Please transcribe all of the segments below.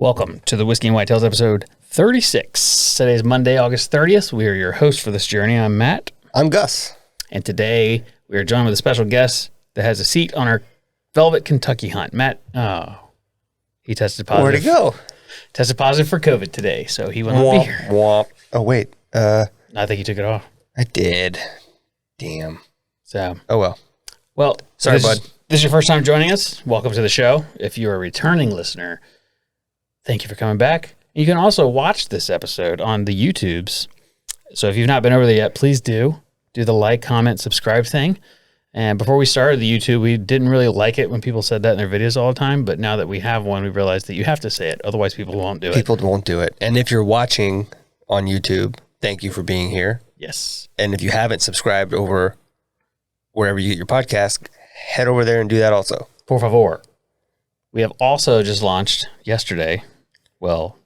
Welcome to the Whiskey and Whitetails episode 36. Today is Monday, August 30th. We are your hosts for this journey. I'm Matt. I'm Gus. And today we are joined with a special guest that has a seat on our Velvet Kentucky hunt. Matt, he tested positive. Where'd he go? Tested positive for COVID today, so he will not be here. Womp. Oh, wait. I think he took it off. I did. Damn. So. Oh, well. Well, sorry, bud. This is your first time joining us. Welcome to the show. If you're a returning listener, thank you for coming back. You can also watch this episode on the YouTubes. So if you've not been over there yet, please do the like, comment, subscribe thing. And before we started the YouTube, we didn't really like it when people said that in their videos all the time. But now that we have one, we realized that you have to say it. Otherwise, people won't do it. People won't do it. And if you're watching on YouTube, thank you for being here. Yes. And if you haven't subscribed over wherever you get your podcast, head over there and do that also. Por favor. We have also just launched yesterday. Well,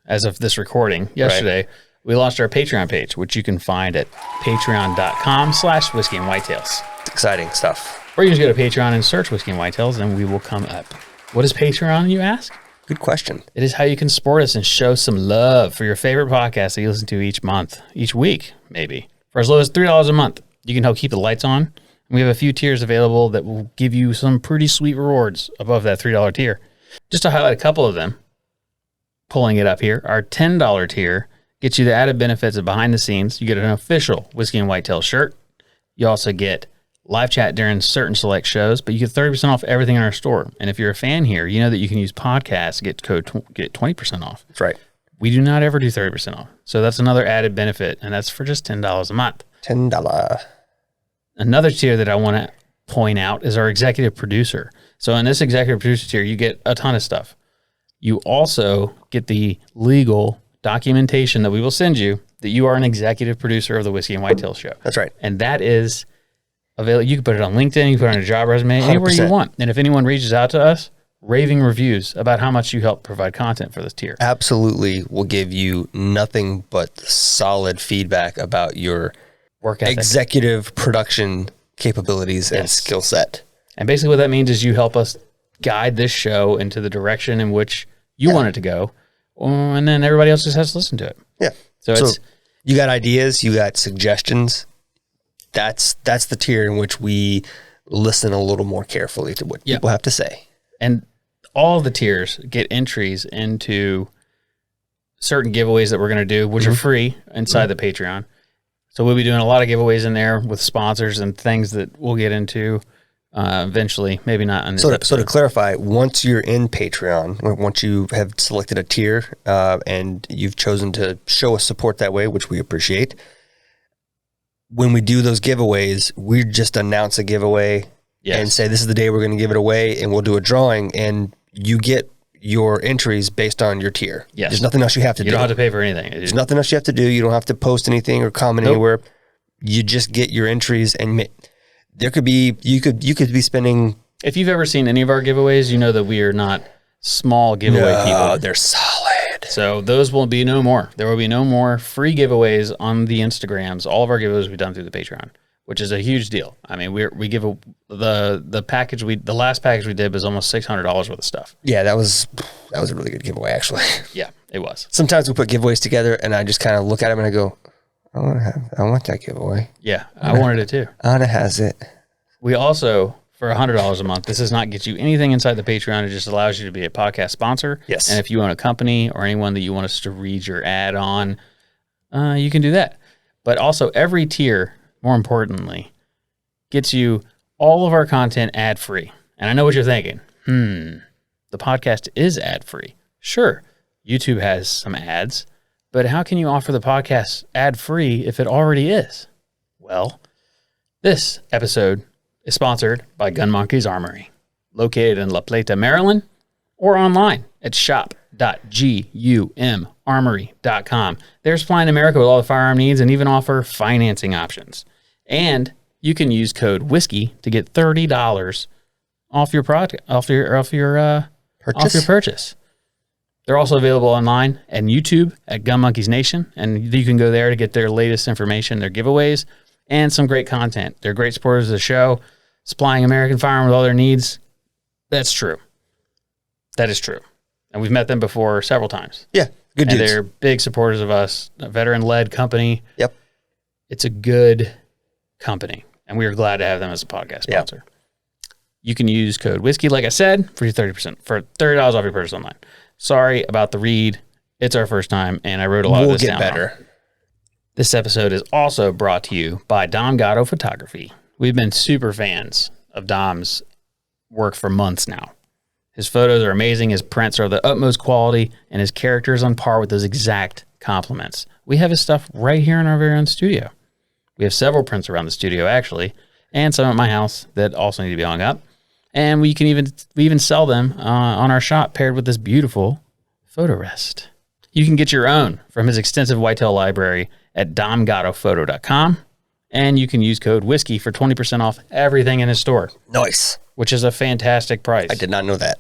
as of this recording, yesterday, we launched our Patreon page, which you can find at patreon.com/Whiskey and Whitetails. Exciting stuff. Or you can just go to Patreon and search Whiskey and Whitetails, and we will come up. What is Patreon, you ask? Good question. It is how you can support us and show some love for your favorite podcast that you listen to each month, each week, maybe. For as low as $3 a month, you can help keep the lights on. We have a few tiers available that will give you some pretty sweet rewards above that $3 tier. Just to highlight a couple of them, pulling it up here, our $10 tier gets you the added benefits of behind the scenes. You get an official Whiskey and Whitetail shirt. You also get live chat during certain select shows, but you get 30% off everything in our store. And if you're a fan here, you know that you can use podcasts to get 20% off. That's right. We do not ever do 30% off. So that's another added benefit, and that's for just $10 a month. $10. Another tier that I want to point out is our executive producer. So in this executive producer tier, you get a ton of stuff. You also get the legal documentation that we will send you that you are an executive producer of the Whiskey and Whitetail show. That's right. And that is available. You can put it on LinkedIn, you can put it on a job resume, 100%. Anywhere you want. And if anyone reaches out to us, raving reviews about how much you help provide content for this tier. Absolutely will give you nothing but solid feedback about your work ethic, executive production capabilities, and skill set. And basically what that means is you help us guide this show into the direction in which you want it to go. And then everybody else just has to listen to it. Yeah. So it's, you got ideas, you got suggestions. That's the tier in which we listen a little more carefully to what people have to say. And all the tiers get entries into certain giveaways that we're going to do, which are free inside the Patreon. So we'll be doing a lot of giveaways in there with sponsors and things that we'll get into eventually, maybe not on this episode. So to clarify, once you're in Patreon, once you have selected a tier and you've chosen to show us support that way, which we appreciate, when we do those giveaways, we just announce a giveaway and say, this is the day we're going to give it away, and we'll do a drawing, and you get your entries based on your tier. Yes. There's nothing else you have to do. You don't have to pay for anything. There's nothing else you have to do. You don't have to post anything or comment anywhere. You just get your entries, and there could be, you could be spending. If you've ever seen any of our giveaways, you know that we are not small giveaway people. They're solid. So those will be no more. There will be no more free giveaways on the Instagrams. All of our giveaways will be done through the Patreon, which is a huge deal. I mean, we give the package the last package we did was almost $600 worth of stuff. Yeah, that was a really good giveaway, actually. Yeah, it was. Sometimes we put giveaways together, and I just kind of look at them and I go, I want that giveaway. Yeah, I wanted it too. Anna has it. We also, for $100 a month, this does not get you anything inside the Patreon. It just allows you to be a podcast sponsor. Yes. And if you own a company or anyone that you want us to read your ad on, you can do that. But also every tier, more importantly, gets you all of our content ad-free. And I know what you're thinking. The podcast is ad-free. Sure, YouTube has some ads, but how can you offer the podcast ad-free if it already is? Well, this episode is sponsored by Gun Monkey's Armory, located in La Plata, Maryland, or online at shop.gumarmory.com. They're supplying America with all the firearm needs and even offer financing options. And you can use code WHISKEY to get $30 off your product, off your purchase. They're also available online and YouTube at Gun Monkeys Nation, and you can go there to get their latest information, their giveaways, and some great content. They're great supporters of the show, supplying American firearms with all their needs. That's true. That is true. and we've met them before several times. Yeah, good And dudes. they're big supporters of us, a veteran-led company. Yep. It's a good company, and we are glad to have them as a podcast sponsor. You can use code whiskey, like I said, for your 30% for $30 off your purchase online. Sorry about the read. It's our first time, and I wrote a lot of this down. We'll get better. Wrong. This episode is also brought to you by Gatto Photography. We've been super fans of Dom's work for months now. His photos are amazing, his prints are of the utmost quality, and his character is on par with those exact compliments. We have his stuff right here in our very own studio. We have several prints around the studio, actually, and some at my house that also need to be hung up. And we even sell them on our shop paired with this beautiful photo rest. You can get your own from his extensive whitetail library at domgattophoto.com, and you can use code whiskey for 20% off everything in his store. Nice. Which is a fantastic price. I did not know that.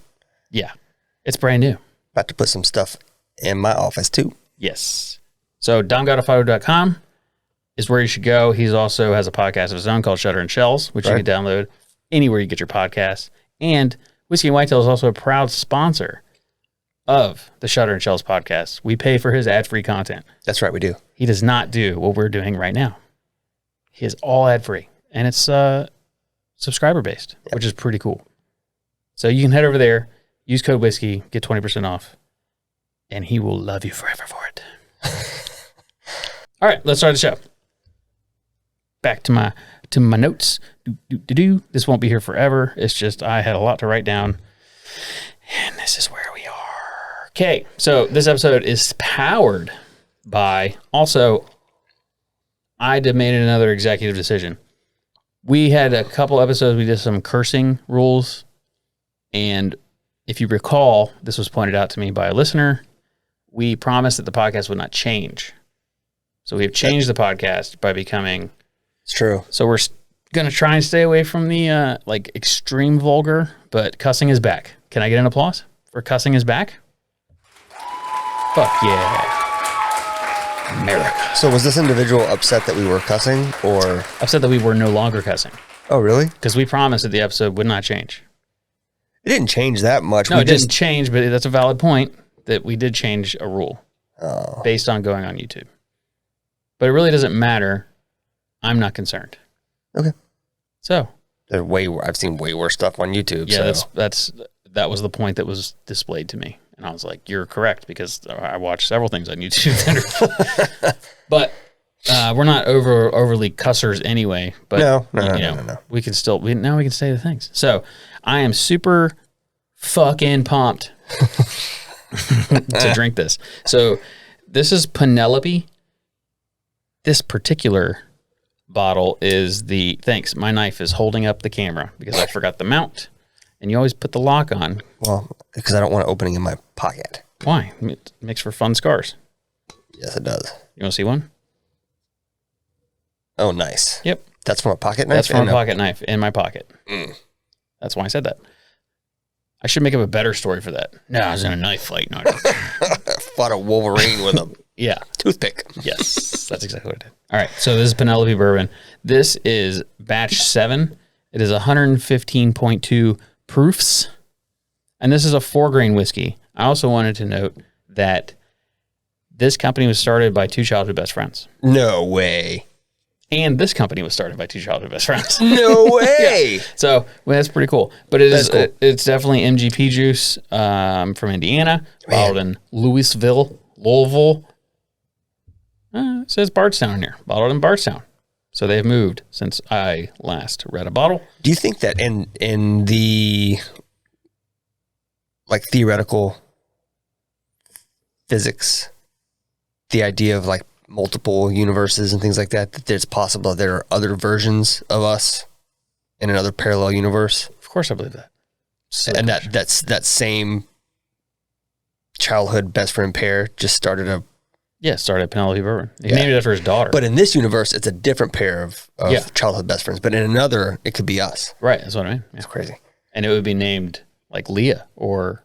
Yeah. It's brand new. About to put some stuff in my office too. Yes. So domgattophoto.com is where you should go. He also has a podcast of his own called Shutter and Shells, which you can download anywhere you get your podcasts. And Whiskey and Whitetail is also a proud sponsor of the Shutter and Shells podcast. We pay for his ad-free content. That's right, we do. He does not do what we're doing right now. He is all ad-free, and it's subscriber-based, which is pretty cool. So you can head over there, use code whiskey, get 20% off, and he will love you forever for it. All right, let's start the show. Back to my notes. This won't be here forever. It's just I had a lot to write down, and this is where we are. Okay, so this episode is powered by, also, I made another executive decision. We had a couple episodes, we did some cursing rules, and if you recall, this was pointed out to me by a listener, we promised that the podcast would not change. So we have changed the podcast by becoming... It's true. So we're going to try and stay away from the extreme vulgar, but cussing is back. Can I get an applause for cussing is back? Fuck yeah. America. So was this individual upset that we were cussing, or... Upset that we were no longer cussing. Oh, really? Because we promised that the episode would not change. It didn't change that much. No, it didn't change, but that's a valid point that we did change a rule based on going on YouTube. But it really doesn't matter. I'm not concerned. Okay. So I've seen way worse stuff on YouTube. Yeah, so. that was the point that was displayed to me. And I was like, you're correct, because I watched several things on YouTube. But we're not overly cussers anyway. But No. We can still, now we can say the things. So I am super fucking pumped to drink this. So this is Penelope. This particular bottle is thanks, my knife is holding up the camera because I forgot the mount. And you always put the lock on. Well, because I don't want it opening in my pocket. Why? It makes for fun scars. Yes, it does. You want to see one? Oh, nice. Yep. That's from a pocket knife? That's from a pocket knife in my pocket. That's why I said that. I should make up a better story for that. No, I was in a knife fight. No, fought a Wolverine with a toothpick. Yes, that's exactly what I did. All right, so this is Penelope Bourbon. This is batch 7. It is 115.2 proofs, and this is a 4-grain whiskey. I also wanted to note that this company was started by 2 childhood best friends. No way. And this company was started by 2 childhood best friends. No way. Yeah. So that's pretty cool. But it's definitely MGP juice from Indiana, bottled in Louisville. It says Bardstown here, bottled in Bardstown. So they've moved since I last read a bottle. Do you think that in the theoretical physics, the idea of multiple universes and things like that it's possible that there are other versions of us in another parallel universe? Of course I believe that. And that same childhood best friend pair just started started Penelope Bourbon. He named it after his daughter. But in this universe, it's a different pair of childhood best friends. But in another, it could be us. Right, that's what I mean. Yeah. It's crazy. And it would be named Leah or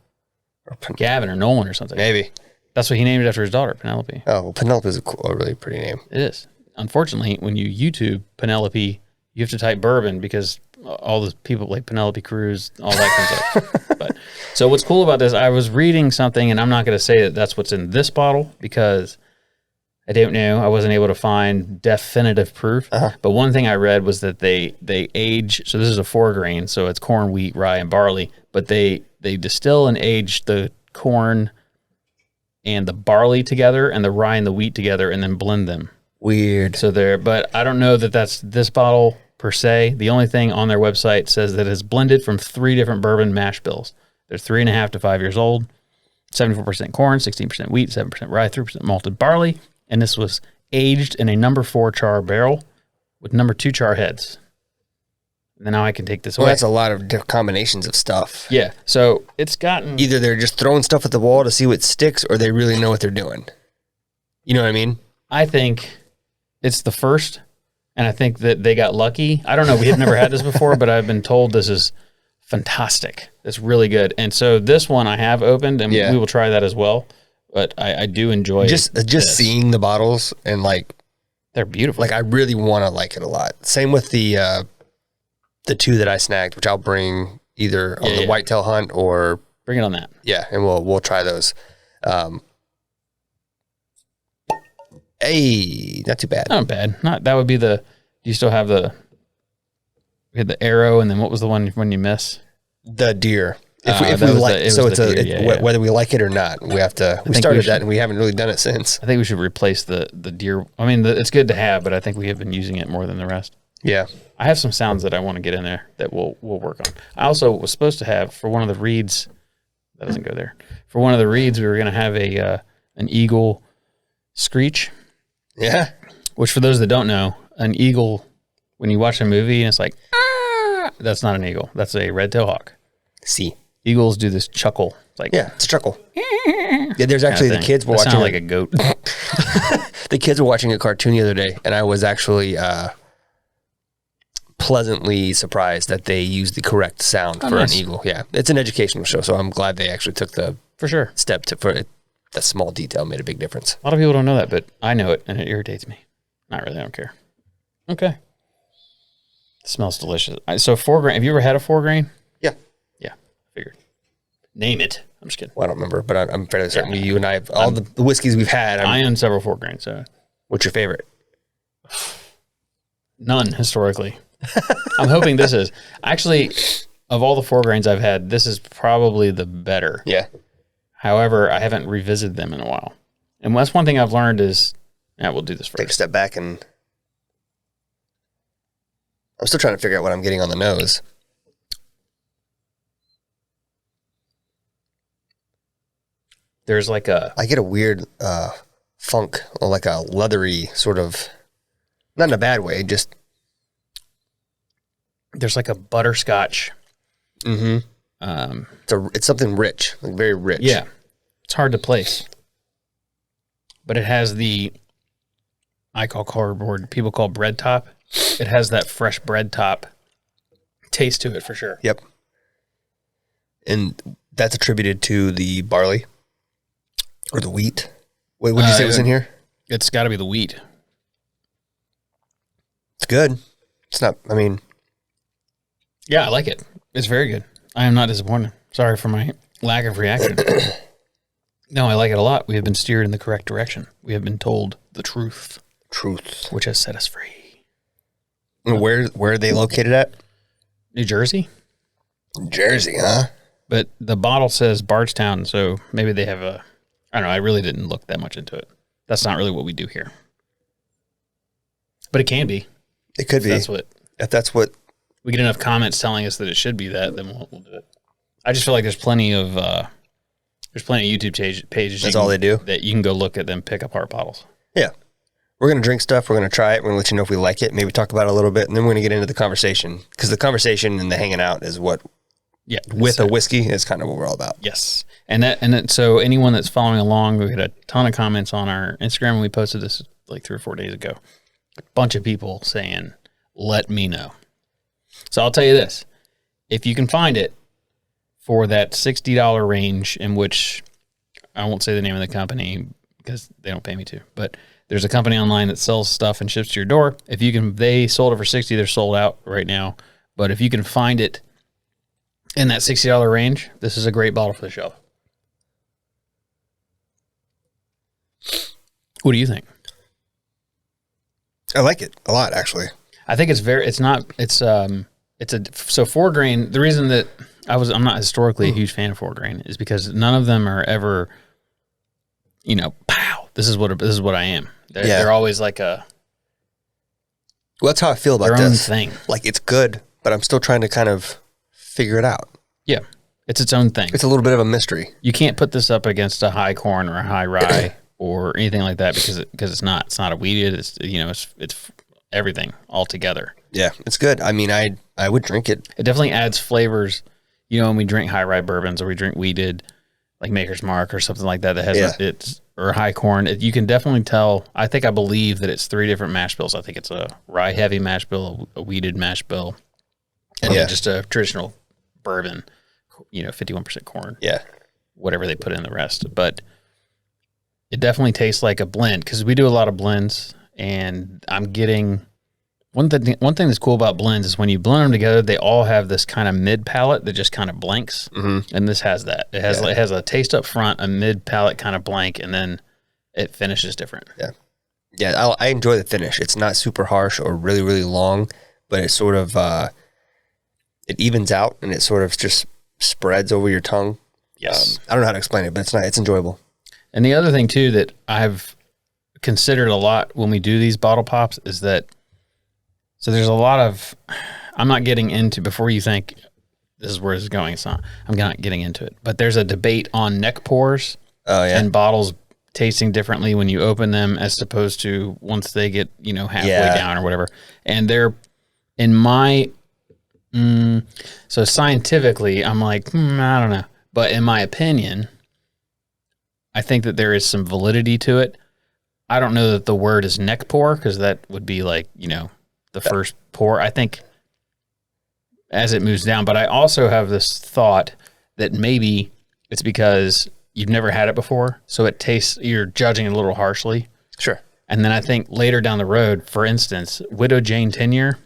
Gavin or Nolan or something. Maybe. That's what he named it after his daughter, Penelope. Oh, well, Penelope is a really pretty name. It is. Unfortunately, when you YouTube Penelope, you have to type bourbon because all the people like Penelope Cruz, all that kind of stuff. But so what's cool about this, I was reading something, and I'm not going to say that that's what's in this bottle because I don't know. I wasn't able to find definitive proof. But one thing I read was that they age. So this is a 4-grain, so it's corn, wheat, rye, and barley. But they distill and age the corn and the barley together, and the rye and the wheat together, and then blend them. Weird. So but I don't know that that's this bottle per se. The only thing on their website says that it's blended from 3 different bourbon mash bills. They're 3.5 to 5 years old, 74% corn, 16% wheat, 7% rye, 3% malted barley. And this was aged in a number 4 char barrel with number 2 char heads. And then now I can take this away. Well, that's a lot of combinations of stuff. Yeah. So it's gotten... Either they're just throwing stuff at the wall to see what sticks, or they really know what they're doing. You know what I mean? I think it's the first, and I think that they got lucky. I don't know. We have never had this before, but I've been told this is fantastic. It's really good. And so this one I have opened, and we will try that as well. But I do enjoy just seeing the bottles, and like they're beautiful. Like I really want to like it a lot. Same with the 2 that I snagged, which I'll bring either on the whitetail hunt or bring it on that. Yeah, and we'll try those. Hey, not too bad. Not bad. That would be the. Do you still have the? We had the arrow, and then what was the one when you miss? The deer. If we like, so it's whether we like it or not, we have to. We started that, and we haven't really done it since. I think we should replace the deer. I mean, it's good to have, but I think we have been using it more than the rest. Yeah, I have some sounds that I want to get in there that we'll work on. I also was supposed to have for one of the reeds. That doesn't go there. For one of the reeds, we were going to have an eagle screech. Yeah. Which, for those that don't know, an eagle, when you watch a movie and it's like, that's not an eagle. That's a red-tailed hawk. See. Eagles do this chuckle. It's like, yeah, it's a chuckle. Yeah, there's actually the kids were watching. Sound like a goat. The kids were watching a cartoon the other day, and I was actually pleasantly surprised that they used the correct sound for an eagle. Yeah, it's an educational show, so I'm glad they actually took the step for it. That small detail made a big difference. A lot of people don't know that, but I know it, and it irritates me. Not really. I don't care. Okay. It smells delicious. So 4-grain. Have you ever had a 4-grain? Yeah. Yeah. Figured. Name it. I'm just kidding. Well, I don't remember, but I'm fairly certain you and I have all the whiskeys we've had. I own several 4-grains. So, what's your favorite? None historically. I'm hoping this is actually of all the 4-grains I've had. This is probably the better. Yeah. However, I haven't revisited them in a while. And that's one thing I've learned is, we'll do this first. Take a step back, and I'm still trying to figure out what I'm getting on the nose. There's like I get a weird funk, or like a leathery sort of, not in a bad way, just. There's like a butterscotch. Mm-hmm. It's something rich, like very rich. Yeah. It's hard to place. But it has I call cardboard, people call bread top. It has that fresh bread top taste to it for sure. Yep. And that's attributed to the barley or the wheat. What did you say was in here? It's got to be the wheat. It's good. It's not, I mean. Yeah, I like it. It's very good. I am not disappointed. Sorry for my lack of reaction. No, I like it a lot. We have been steered in the correct direction. We have been told the truth. Truth. Which has set us free. And where are they located at? New Jersey. Jersey, huh? But the bottle says Bardstown, so maybe they have I don't know. I really didn't look that much into it. That's not really what we do here. But it can be. It could be. If that's what. We get enough comments telling us that it should be that, then we'll do it. I just feel like there's plenty of YouTube pages. That's all they do? That you can go look at them, pick apart bottles. Yeah. We're going to drink stuff. We're going to try it. We're going to let you know if we like it. Maybe talk about it a little bit. And then we're going to get into the conversation. Because the conversation and the hanging out is what, with a whiskey, is kind of what we're all about. Yes. And so anyone that's following along, we had a ton of comments on our Instagram when we posted this like 3 or 4 days ago. A bunch of people saying, let me know. So I'll tell you this. If you can find it for that $60 range, in which I won't say the name of the company because they don't pay me to, but there's a company online that sells stuff and ships to your door. If you can, they sold it for $60. They're sold out right now. But if you can find it in that $60 range, this is a great bottle for the shelf. What do you think? I like it a lot, actually. I think it's so 4 grain. The reason that I'm not historically a huge fan of 4 grain is because none of them are ever, pow, this is what I am. They're always like Well, that's how I feel about their own this thing. Like, it's good, but I'm still trying to kind of figure it out. Yeah. It's its own thing. It's a little bit of a mystery. You can't put this up against a high corn or a high rye or anything like that because it's not a wheated. It's everything all together. Yeah, it's good. I mean, I would drink it. It definitely adds flavors. When we drink high rye bourbons or we drink wheated, like Maker's Mark or something like that has or high corn, you can definitely tell. I believe that it's 3 different mash bills. I think it's a rye heavy mash bill, a wheated mash bill, and then just a traditional bourbon. 51% corn. Yeah, whatever they put in the rest, but it definitely tastes like a blend because we do a lot of blends, and I'm getting one thing that's cool about blends is when you blend them together, they all have this kind of mid palate that just kind of blanks, and this has that. It has a taste up front, a mid palate kind of blank, and then it finishes different. Yeah. I enjoy the finish. It's not super harsh or really really long, but it sort of it evens out and it sort of just spreads over your tongue. Yes, I don't know how to explain it, but it's nice. It's enjoyable. And the other thing too that I've considered a lot when we do these bottle pops is that. So there's a lot of, I'm not getting into, before you think this is where it's going, it's not, I'm not getting into it, but there's a debate on neck pours and bottles tasting differently when you open them as opposed to once they get, halfway down or whatever. And they're, in my, so scientifically, I'm like, I don't know. But in my opinion, I think that there is some validity to it. I don't know that the word is neck pour because that would be like, the first pour, I think, as it moves down. But I also have this thought that maybe it's because you've never had it before, so it tastes, you're judging it a little harshly. Sure. And then I think later down the road, for instance, Widow Jane 10-year,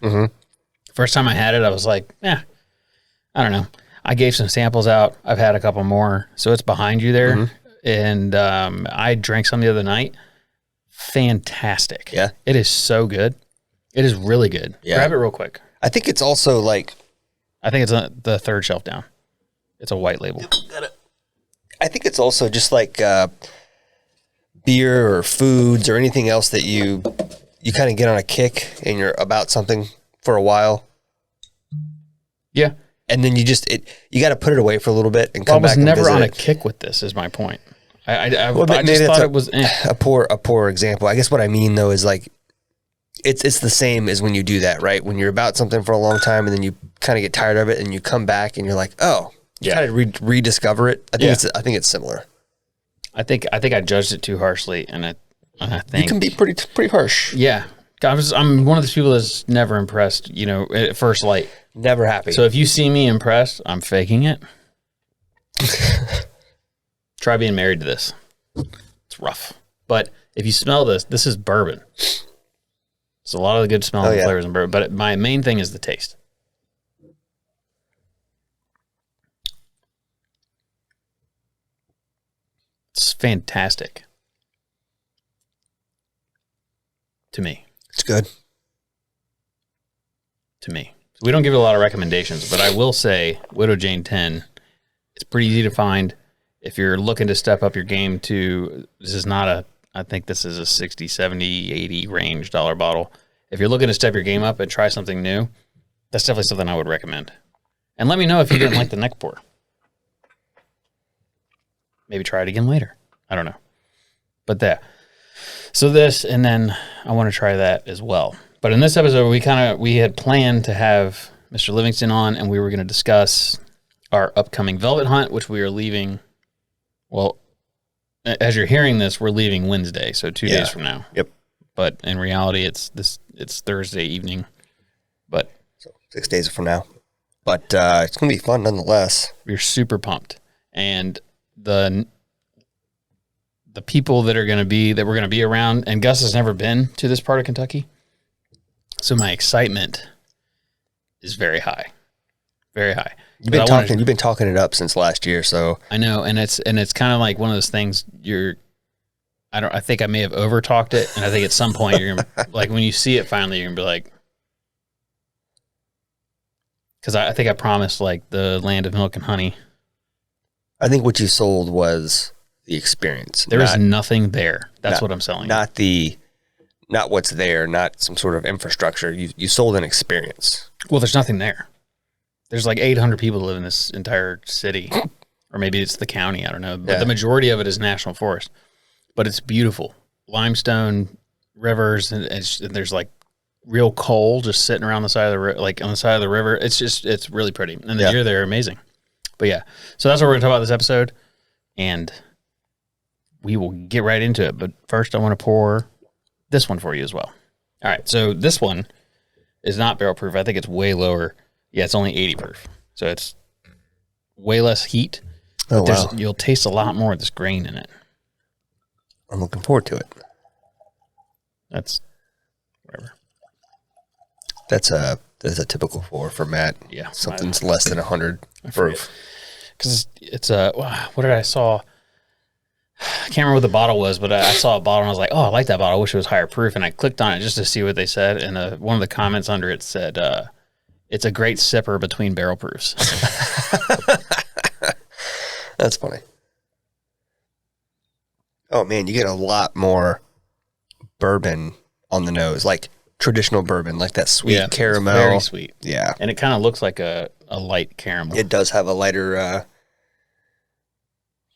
first time I had it, I was like, I don't know. I gave some samples out. I've had a couple more, so it's behind you there. And I drank some the other night. Fantastic. Yeah. It is so good. It is really good. Yeah. Grab it real quick. I think it's also like... I think it's the third shelf down. It's a white label. I think it's also just like beer or foods or anything else that you kind of get on a kick and you're about something for a while. Yeah. And then you got to put it away for a little bit and come back and I was never on a it. kick with this is my point. I just thought it was a poor example. I guess what I mean though is like, it's the same as when you do that, right? When you're about something for a long time and then you kind of get tired of it and you come back and you're like, oh, you kind of rediscover it. I think it's similar. I think I judged it too harshly, and I think you can be pretty harsh. Yeah, I'm one of those people that's never impressed. At first light, never happy. So if you see me impressed, I'm faking it. Try being married to this. It's rough, but if you smell this is bourbon. It's a lot of the good smells and flavors in bourbon, but my main thing is the taste. It's fantastic. To me. It's good. To me. We don't give it a lot of recommendations, but I will say Widow Jane 10, it's pretty easy to find. If you're looking to step up your game I think this is a 60, 70, 80 range dollar bottle. If you're looking to step your game up and try something new, that's definitely something I would recommend. And let me know if you didn't like the neck pour. Maybe try it again later. I don't know. But that. So this, and then I want to try that as well. But in this episode, we had planned to have Mr. Livingston on, and we were going to discuss our upcoming velvet hunt, which we are leaving. Well, as you're hearing this, we're leaving Wednesday, so 2 days from now. Yep. But in reality, it's Thursday evening. But so 6 days from now. But it's going to be fun nonetheless. We're super pumped. And the people that we're going to be around, and Gus has never been to this part of Kentucky. So my excitement is very high. Very high. You've been talking it up since last year, so I know, and it's kind of like one of those things I think I may have over talked it, and I think at some point you're gonna like when you see it finally, you're gonna be like, because I think I promised like the land of milk and honey. I think what you sold was the experience. There is nothing there. That's what I'm selling. Not what's there, not some sort of infrastructure. You sold an experience. Well, there's nothing there. There's like 800 people that live in this entire city, or maybe it's the county. I don't know. But the majority of it is national forest. But it's beautiful. Limestone rivers, and there's like real coal just sitting around the side of on the side of the river. It's really pretty. And the deer there are amazing. But yeah, so that's what we're going to talk about this episode. And we will get right into it. But first, I want to pour this one for you as well. All right, so this one is not barrel proof. I think it's way lower. Yeah, it's only 80 proof. So it's way less heat. Oh, wow. You'll taste a lot more of this grain in it. I'm looking forward to it. That's whatever. That's a typical for Matt. Yeah. Something's less than 100 proof. Because it's what did I saw? I can't remember what the bottle was, but I saw a bottle and I was like, oh, I like that bottle. I wish it was higher proof. And I clicked on it just to see what they said. And one of the comments under it said, it's a great sipper between barrel proofs. That's funny. Oh, man, you get a lot more bourbon on the nose, like traditional bourbon, like that sweet caramel. It's very sweet. Yeah. And it kind of looks like a light caramel. It does have a lighter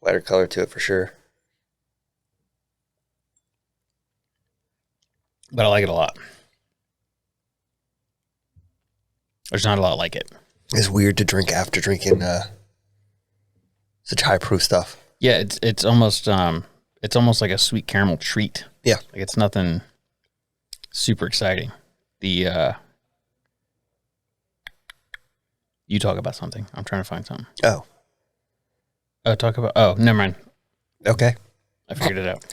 color to it for sure. But I like it a lot. There's not a lot like it. It's weird to drink after drinking such high proof stuff. Yeah, it's almost like a sweet caramel treat. Yeah. Like it's nothing super exciting. You talk about something. I'm trying to find something. Oh, never mind. Okay. I figured it out.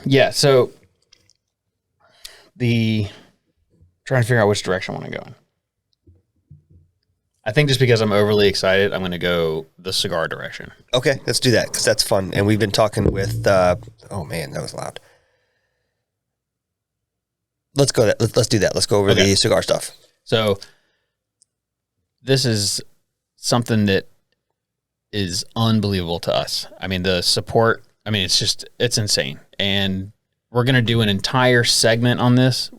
Yeah, so trying to figure out which direction I want to go in. I think just because I'm overly excited, I'm going to go the cigar direction. Okay, let's do that because that's fun. And we've been talking with, oh man, that was loud. Let's go. Let's do that. Let's go over the cigar stuff. So this is something that is unbelievable to us. I mean, the support, it's insane. And we're going to do an entire segment on this.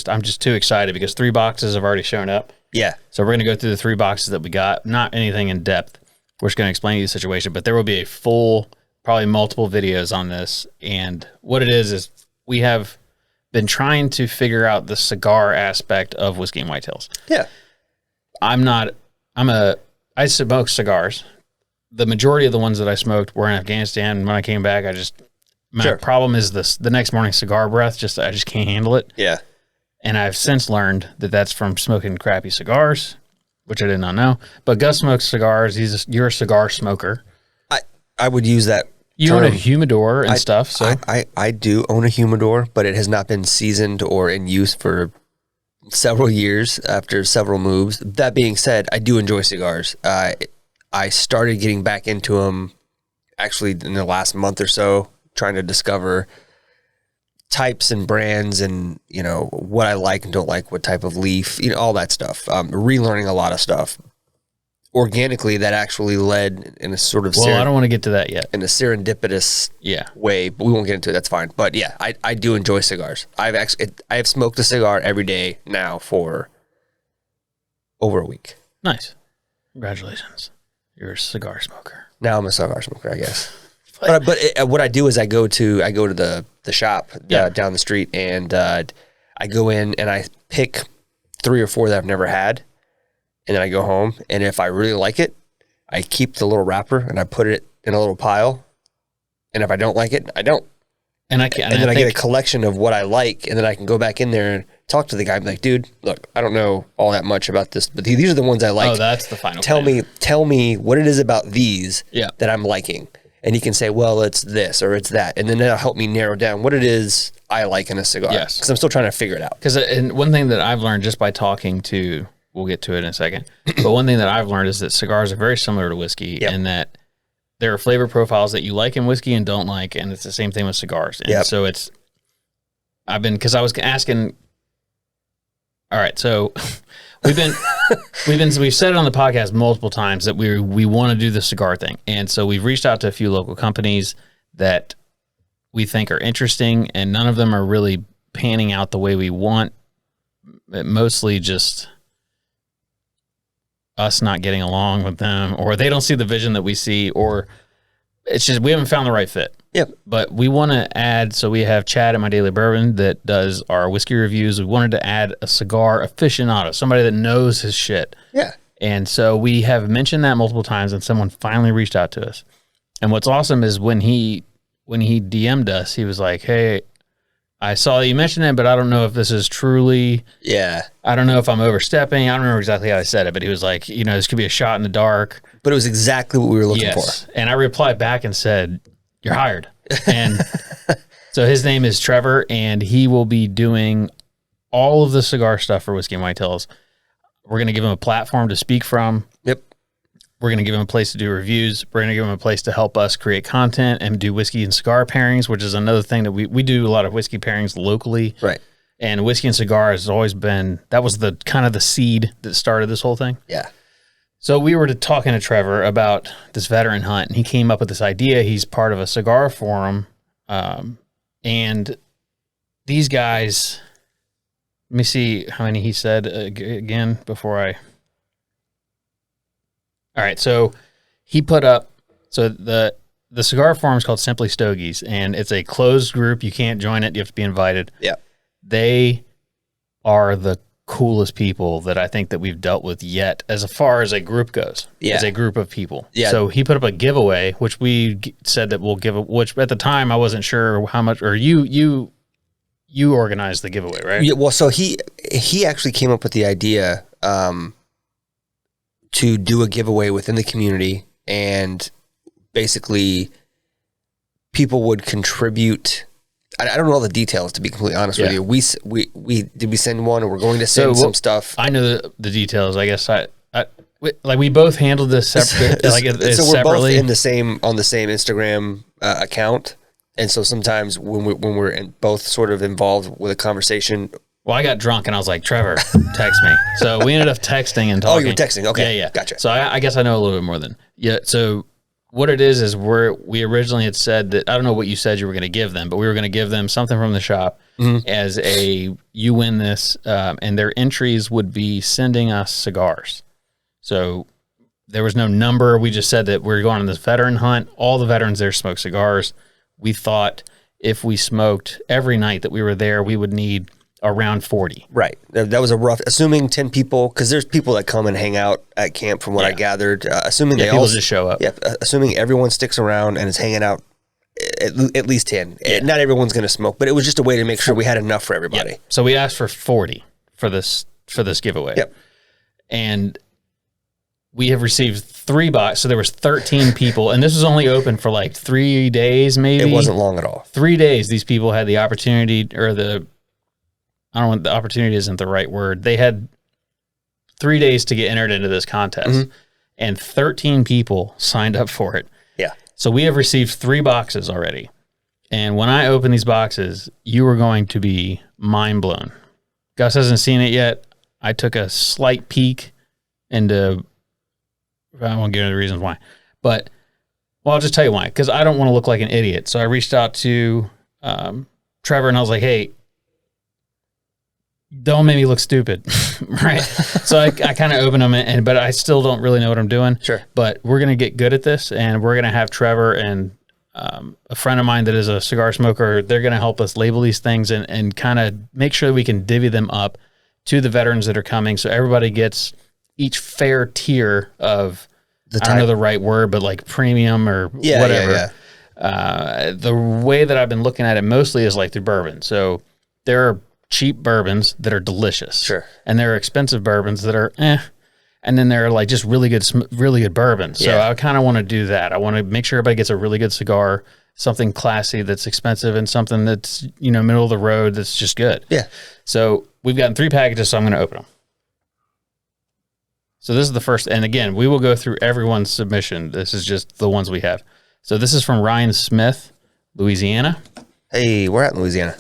I'm just too excited because 3 boxes have already shown up. Yeah. So we're going to go through the 3 boxes that we got. Not anything in depth. We're just going to explain to you the situation, but there will be a full, probably multiple videos on this. And what it is we have been trying to figure out the cigar aspect of whiskey and whitetails. Yeah. I smoke cigars. The majority of the ones that I smoked were in Afghanistan. When I came back, my problem is the next morning cigar breath. I just can't handle it. Yeah. And I've since learned that that's from smoking crappy cigars, which I did not know. But Gus smokes cigars. You're a cigar smoker. I would use that. You own a humidor and stuff. So I do own a humidor, but it has not been seasoned or in use for several years after several moves. That being said, I do enjoy cigars. I started getting back into them actually in the last month or so, trying to discover types and brands and, what I like and don't like, what type of leaf, all that stuff. Relearning a lot of stuff. Organically, that actually led in a sort of... I don't want to get to that yet. In a serendipitous way, but we won't get into it. That's fine. But yeah, I do enjoy cigars. I have smoked a cigar every day now for over a week. Nice. Congratulations. You're a cigar smoker. Now I'm a cigar smoker, I guess. But what I do is I go to the shop down the street, and I go in and I pick 3 or 4 that I've never had, and then I go home, and if I really like it, I keep the little wrapper and I put it in a little pile, and if I don't like it, I don't. And I get a collection of what I like, and then I can go back in there and talk to the guy and be like, dude, look, I don't know all that much about this, but these are the ones I like. Oh, that's the final. Tell me what it is about these that I'm liking. And he can say, well, it's this or it's that. And then that'll help me narrow down what it is I like in a cigar. Yes. Because I'm still trying to figure it out. Because and one thing that I've learned just by talking to, we'll get to it in a second, but one thing that I've learned is that cigars are very similar to whiskey in that there are flavor profiles that you like in whiskey and don't like, and it's the same thing with cigars. And so it's, because I was asking, all right, so we've said it on the podcast multiple times that we want to do the cigar thing. And so we've reached out to a few local companies that we think are interesting, and none of them are really panning out the way we want. Mostly just us not getting along with them, or they don't see the vision that we see, or it's just we haven't found the right fit. Yep. But we want to add, so we have Chad at My Daily Bourbon that does our whiskey reviews. We wanted to add a cigar aficionado, somebody that knows his shit. Yeah. And so we have mentioned that multiple times, and someone finally reached out to us. And what's awesome is when he DM'd us, he was like, "Hey, I saw that you mentioned it, but I don't know if this is truly. Yeah. I don't know if I'm overstepping. I don't remember exactly how I said it, but he was like, this could be a shot in the dark." But it was exactly what we were looking for. And I replied back and said, "You're hired." And so his name is Trevor, and he will be doing all of the cigar stuff for Whiskey and Whitetails. We're going to give him a platform to speak from. Yep. We're going to give him a place to do reviews. We're going to give him a place to help us create content and do whiskey and cigar pairings, which is another thing that we do a lot of whiskey pairings locally. Right. And whiskey and cigar has always been, that was the kind of the seed that started this whole thing. Yeah. So we were talking to Trevor about this veteran hunt, and he came up with this idea. He's part of a cigar forum. And these guys, let me see how many he said again before I... All right, so he put up, so the cigar forum is called Simply Stogies, and it's a closed group. You can't join it. You have to be invited. Yeah. They are the coolest people that I think that we've dealt with yet as far as a group goes. Yeah. As a group of people. Yeah. So he put up a giveaway, which we said that we'll give, which at the time I wasn't sure how much, or you organized the giveaway, right? Yeah, well, so he actually came up with the idea to do a giveaway within the community, and basically people would contribute. I don't know all the details, to be completely honest with you. We send one, or we're going to send some stuff. I know the details. I guess we both handled this separately. So we're both in the same on the same Instagram account, and so sometimes when we're both sort of involved with a conversation. Well, I got drunk and I was like, "Trevor, text me." So we ended up texting and talking. Oh, you were texting? Okay. Yeah. Gotcha. So I guess I know a little bit more than. Yeah. So what it is we originally had said that, I don't know what you said you were going to give them, but we were going to give them something from the shop as you win this, and their entries would be sending us cigars. So there was no number. We just said that we're going on this veteran hunt. All the veterans there smoke cigars. We thought if we smoked every night that we were there, we would need around 40. Right. That was a rough, assuming 10 people, because there's people that come and hang out at camp from what I gathered, assuming they all just show up. Yeah. Assuming everyone sticks around and is hanging out at least 10. Yeah. Not everyone's going to smoke, but it was just a way to make sure we had enough for everybody. Yep. So we asked for 40 for this giveaway. Yep. And we have received 3 boxes. So there was 13 people, and this was only open for like 3 days, maybe. It wasn't long at all. 3 days. These people had the opportunity, or I don't know, the opportunity isn't the right word. They had 3 days to get entered into this contest, and 13 people signed up for it. Yeah. So we have received 3 boxes already. And when I open these boxes, you are going to be mind blown. Gus hasn't seen it yet. I took a slight peek into, I won't get into the reasons why, but I'll just tell you why, because I don't want to look like an idiot. So I reached out to Trevor and I was like, "Hey, don't make me look stupid." Right. So I kind of opened them, but I still don't really know what I'm doing. Sure. But we're going to get good at this, and we're going to have Trevor and a friend of mine that is a cigar smoker. They're going to help us label these things and kind of make sure that we can divvy them up to the veterans that are coming. So everybody gets each fair tier of, I don't know the right word, but like premium or whatever. Yeah. The way that I've been looking at it mostly is like through bourbon. So there are cheap bourbons that are delicious. Sure. And there are expensive bourbons that are and then there are like just really good bourbons. So I kind of want to do that. I want to make sure everybody gets a really good cigar, something classy that's expensive and something that's, middle of the road that's just good. Yeah. So we've gotten 3 packages, so I'm going to open them. So this is the first, and again, we will go through everyone's submission. This is just the ones we have. So this is from Ryan Smith, Louisiana. Hey, we're at in Louisiana.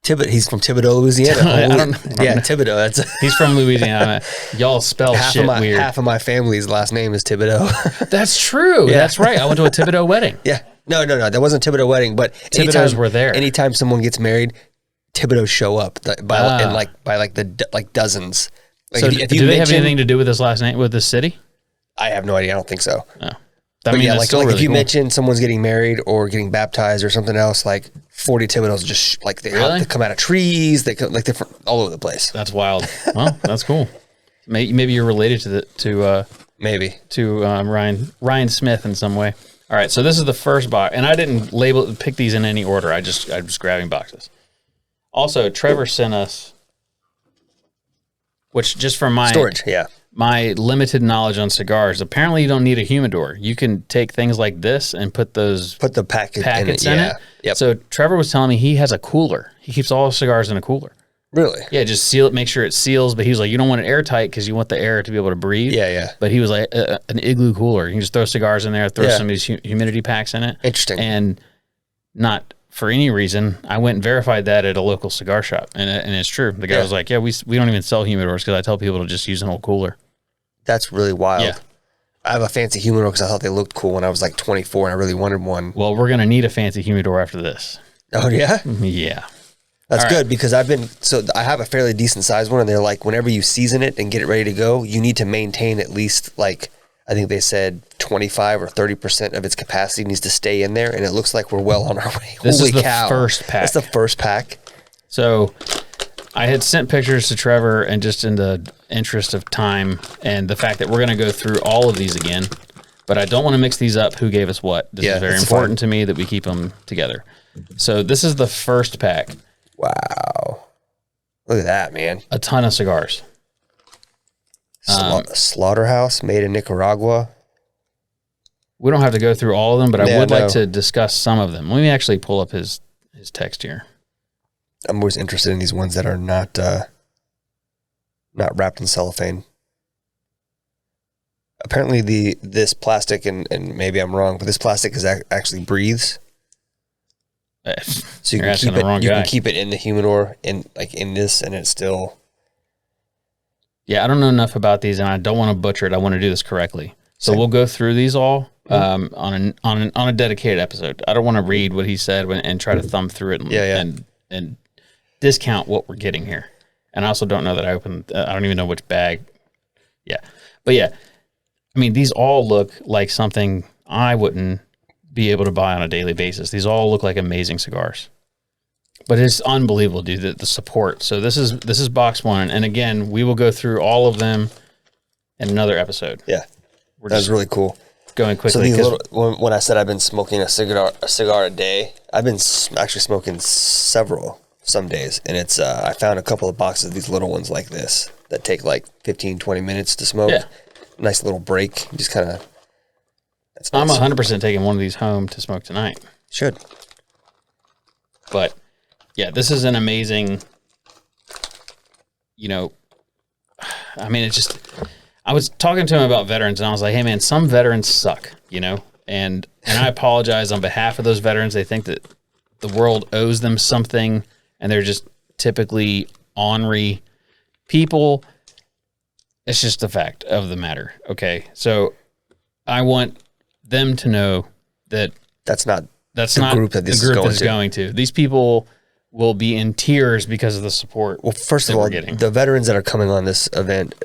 He's from Thibodaux, Louisiana. I don't know. Yeah, Thibodaux. He's from Louisiana. Y'all spell shit weird. Half of my family's last name is Thibodaux. That's true. Yeah. That's right. I went to a Thibodaux wedding. Yeah. No. That wasn't a Thibodaux wedding, but Thibodaux's were there. Anytime someone gets married, Thibodaux show up by dozens. Like so do they have anything to do with this last name, with this city? I have no idea. I don't think so. Oh. If you mention someone's getting married or getting baptized or something else, like 40 Thibodauxs just they come out of trees. They come they're all over the place. That's wild. Well, that's cool. Maybe you're related to Ryan Smith in some way. All right, so this is the first box, and I didn't pick these in any order. I'm just grabbing boxes. Also, Trevor sent us, which just from my storage, my limited knowledge on cigars, apparently you don't need a humidor. You can take things like this and put the packets in it. Yep. So Trevor was telling me he has a cooler. He keeps all his cigars in a cooler. Really? Yeah, just seal it, make sure it seals. But he was like, you don't want it airtight because you want the air to be able to breathe. Yeah. But he was like, an igloo cooler. You can just throw cigars in there, throw some of these humidity packs in it. Interesting. And not for any reason, I went and verified that at a local cigar shop, and it's true. The guy was like, "Yeah, we don't even sell humidors because I tell people to just use an old cooler." That's really wild. Yeah. I have a fancy humidor because I thought they looked cool when I was like 24 and I really wanted one. Well, we're gonna need a fancy humidor after this. Oh yeah, yeah. That's good because I have a fairly decent sized one, and they're like, whenever you season it and get it ready to go, you need to maintain at least I think they said 25 or 30% of its capacity needs to stay in there, and it looks like we're well on our way. This is the first pack. That's the first pack. So I had sent pictures to Trevor, and just in the interest of time and the fact that we're going to go through all of these again, but I don't want to mix these up. Who gave us what? This is very important to me that we keep them together. So this is the first pack. Wow. Look at that, man. A ton of cigars. Slaughterhouse made in Nicaragua. We don't have to go through all of them, but I would like to discuss some of them. Let me actually pull up his text here. I'm always interested in these ones that are not wrapped in cellophane. Apparently this plastic, and maybe I'm wrong, but this plastic actually breathes. So you can keep it in the humidor in this, and it's still. Yeah, I don't know enough about these, and I don't want to butcher it. I want to do this correctly. So we'll go through these all on a dedicated episode. I don't want to read what he said and try to thumb through it and discount what we're getting here. And I also don't know that I don't even know which bag. Yeah. But yeah, I mean, these all look like something I wouldn't be able to buy on a daily basis. These all look like amazing cigars. But it's unbelievable, dude, the support. So this is box one. And again, we will go through all of them in another episode. Yeah. That's really cool. Going quickly. So when I said I've been smoking a cigar a day, I've been actually smoking several some days. And it's I found a couple of boxes of these little ones like this that take like 15, 20 minutes to smoke. Yeah. Nice little break. Just kind of. Nice. I'm 100% taking one of these home to smoke tonight. Should. But yeah, this is an amazing, I mean, it's just, I was talking to him about veterans, and I was like, hey man, some veterans suck, and I apologize on behalf of those veterans. They think that the world owes them something, and they're just typically ornery people. It's just the fact of the matter. Okay. So I want them to know that that's not the group that this is going to. These people will be in tears because of the support. Well, first of all, the veterans that are coming on this event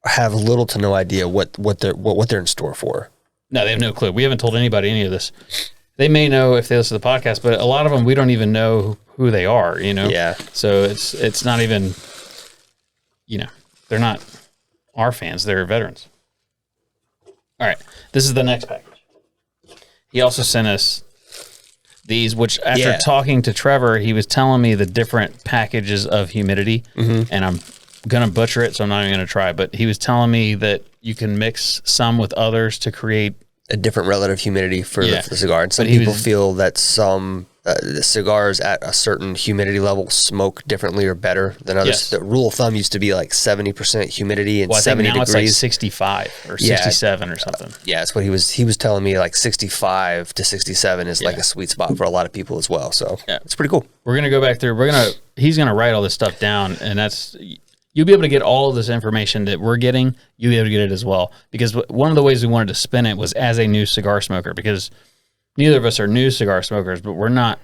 have little to no idea what they're in store for. No, they have no clue. We haven't told anybody any of this. They may know if they listen to the podcast, but a lot of them we don't even know who they are. Yeah. So it's not even. They're not our fans. They're veterans. All right, this is the next package. He also sent us these, which after talking to Trevor, he was telling me the different packages of humidity, and gonna butcher it, so I'm not even gonna try. But he was telling me that you can mix some with others to create a different relative humidity for the cigar. And some But people feel that some the cigars at a certain humidity level smoke differently or better than others. Yes. The rule of thumb used to be like 70% humidity and I 70 think now degrees. it's like 65 or 67 or something. Yeah, that's what he was telling me. Like 65 to 67 is like a sweet spot for a lot of people as well. So it's pretty cool. We're gonna go back through. He's gonna write all this stuff down, and you'll be able to get all of this information that we're getting. You'll be able to get it as well, because one of the ways we wanted to spin it was as a new cigar smoker, because neither of us are new cigar smokers, but we're not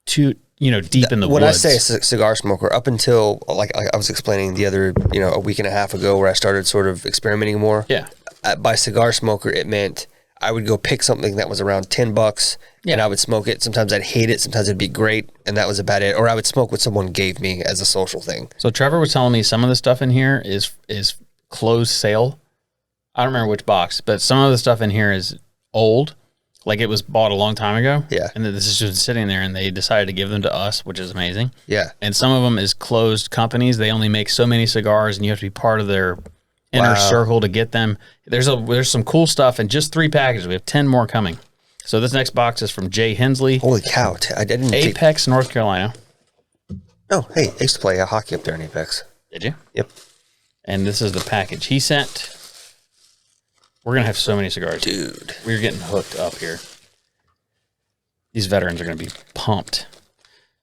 too deep in the when woods. I say cigar smoker, up until like I was explaining the other a week and a half ago, where I started sort of experimenting more. Yeah. By cigar smoker, it meant I would go pick something that was around $10 and I would smoke it. Sometimes I'd hate it, sometimes it'd be great, and that was about it. Or I would smoke what someone gave me as a social thing. So Trevor was telling me some of the stuff in here is closed sale. I don't remember which box, but some of the stuff in here is old. Like it was bought a long time ago. Yeah. And then this is just sitting there, and they decided to give them to us, which is amazing. Yeah. And some of them is closed companies. They only make so many cigars, and you have to be part of their inner circle to get them. There's some cool stuff in just 3 packages. We have 10 more coming. So this next box is from Jay Hensley. Holy cow. I didn't Apex, North Carolina. Oh, hey, I used to play hockey up there in Apex. Did you? Yep. And this is the package he sent. We're going to have so many cigars. Dude. We're getting hooked up here. These veterans are going to be pumped.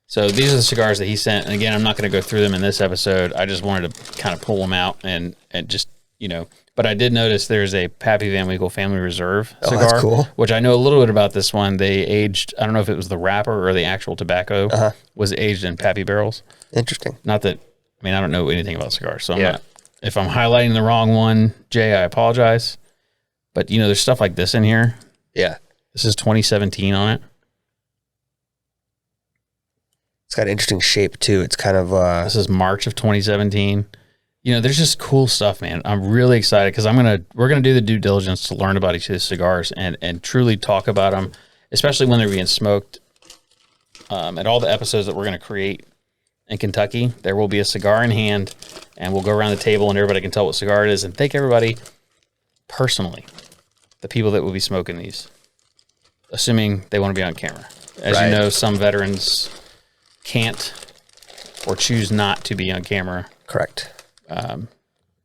So these are the cigars that he sent. And again, I'm not going to go through them in this episode. I just wanted to kind of pull them out and just, but I did notice there's a Pappy Van Winkle Family Reserve cigar, that's cool. which I know a little bit about this one. They aged, I don't know if it was the wrapper or the actual tobacco, was aged in Pappy barrels. Interesting. Not that, I don't know anything about cigars, so I'm not, if I'm highlighting the wrong one, Jay, I apologize. But, there's stuff like this in here. Yeah. This is 2017 on it. It's got an interesting shape, too. It's kind of... This is March of 2017. There's just cool stuff, man. I'm really excited because we're gonna do the due diligence to learn about each of these cigars and truly talk about them, especially when they're being smoked. At all the episodes that we're gonna create in Kentucky, there will be a cigar in hand, and we'll go around the table and everybody can tell what cigar it is, and thank everybody personally, the people that will be smoking these, assuming they want to be on camera. As you know, some veterans can't or choose not to be on camera. Correct.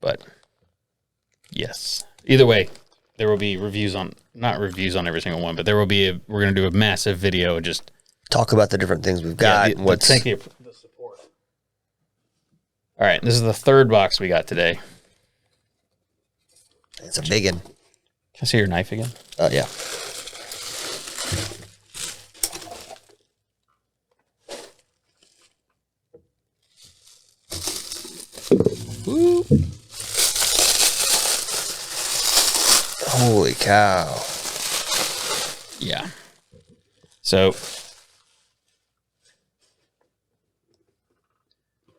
But yes, either way, there will be not reviews on every single one, but we're going to do a massive video and just talk about the different things we've got. Thank you for the support. All right. This is the third box we got today. It's a big one. Can I see your knife again? Yeah. Ooh. Holy cow. Yeah. So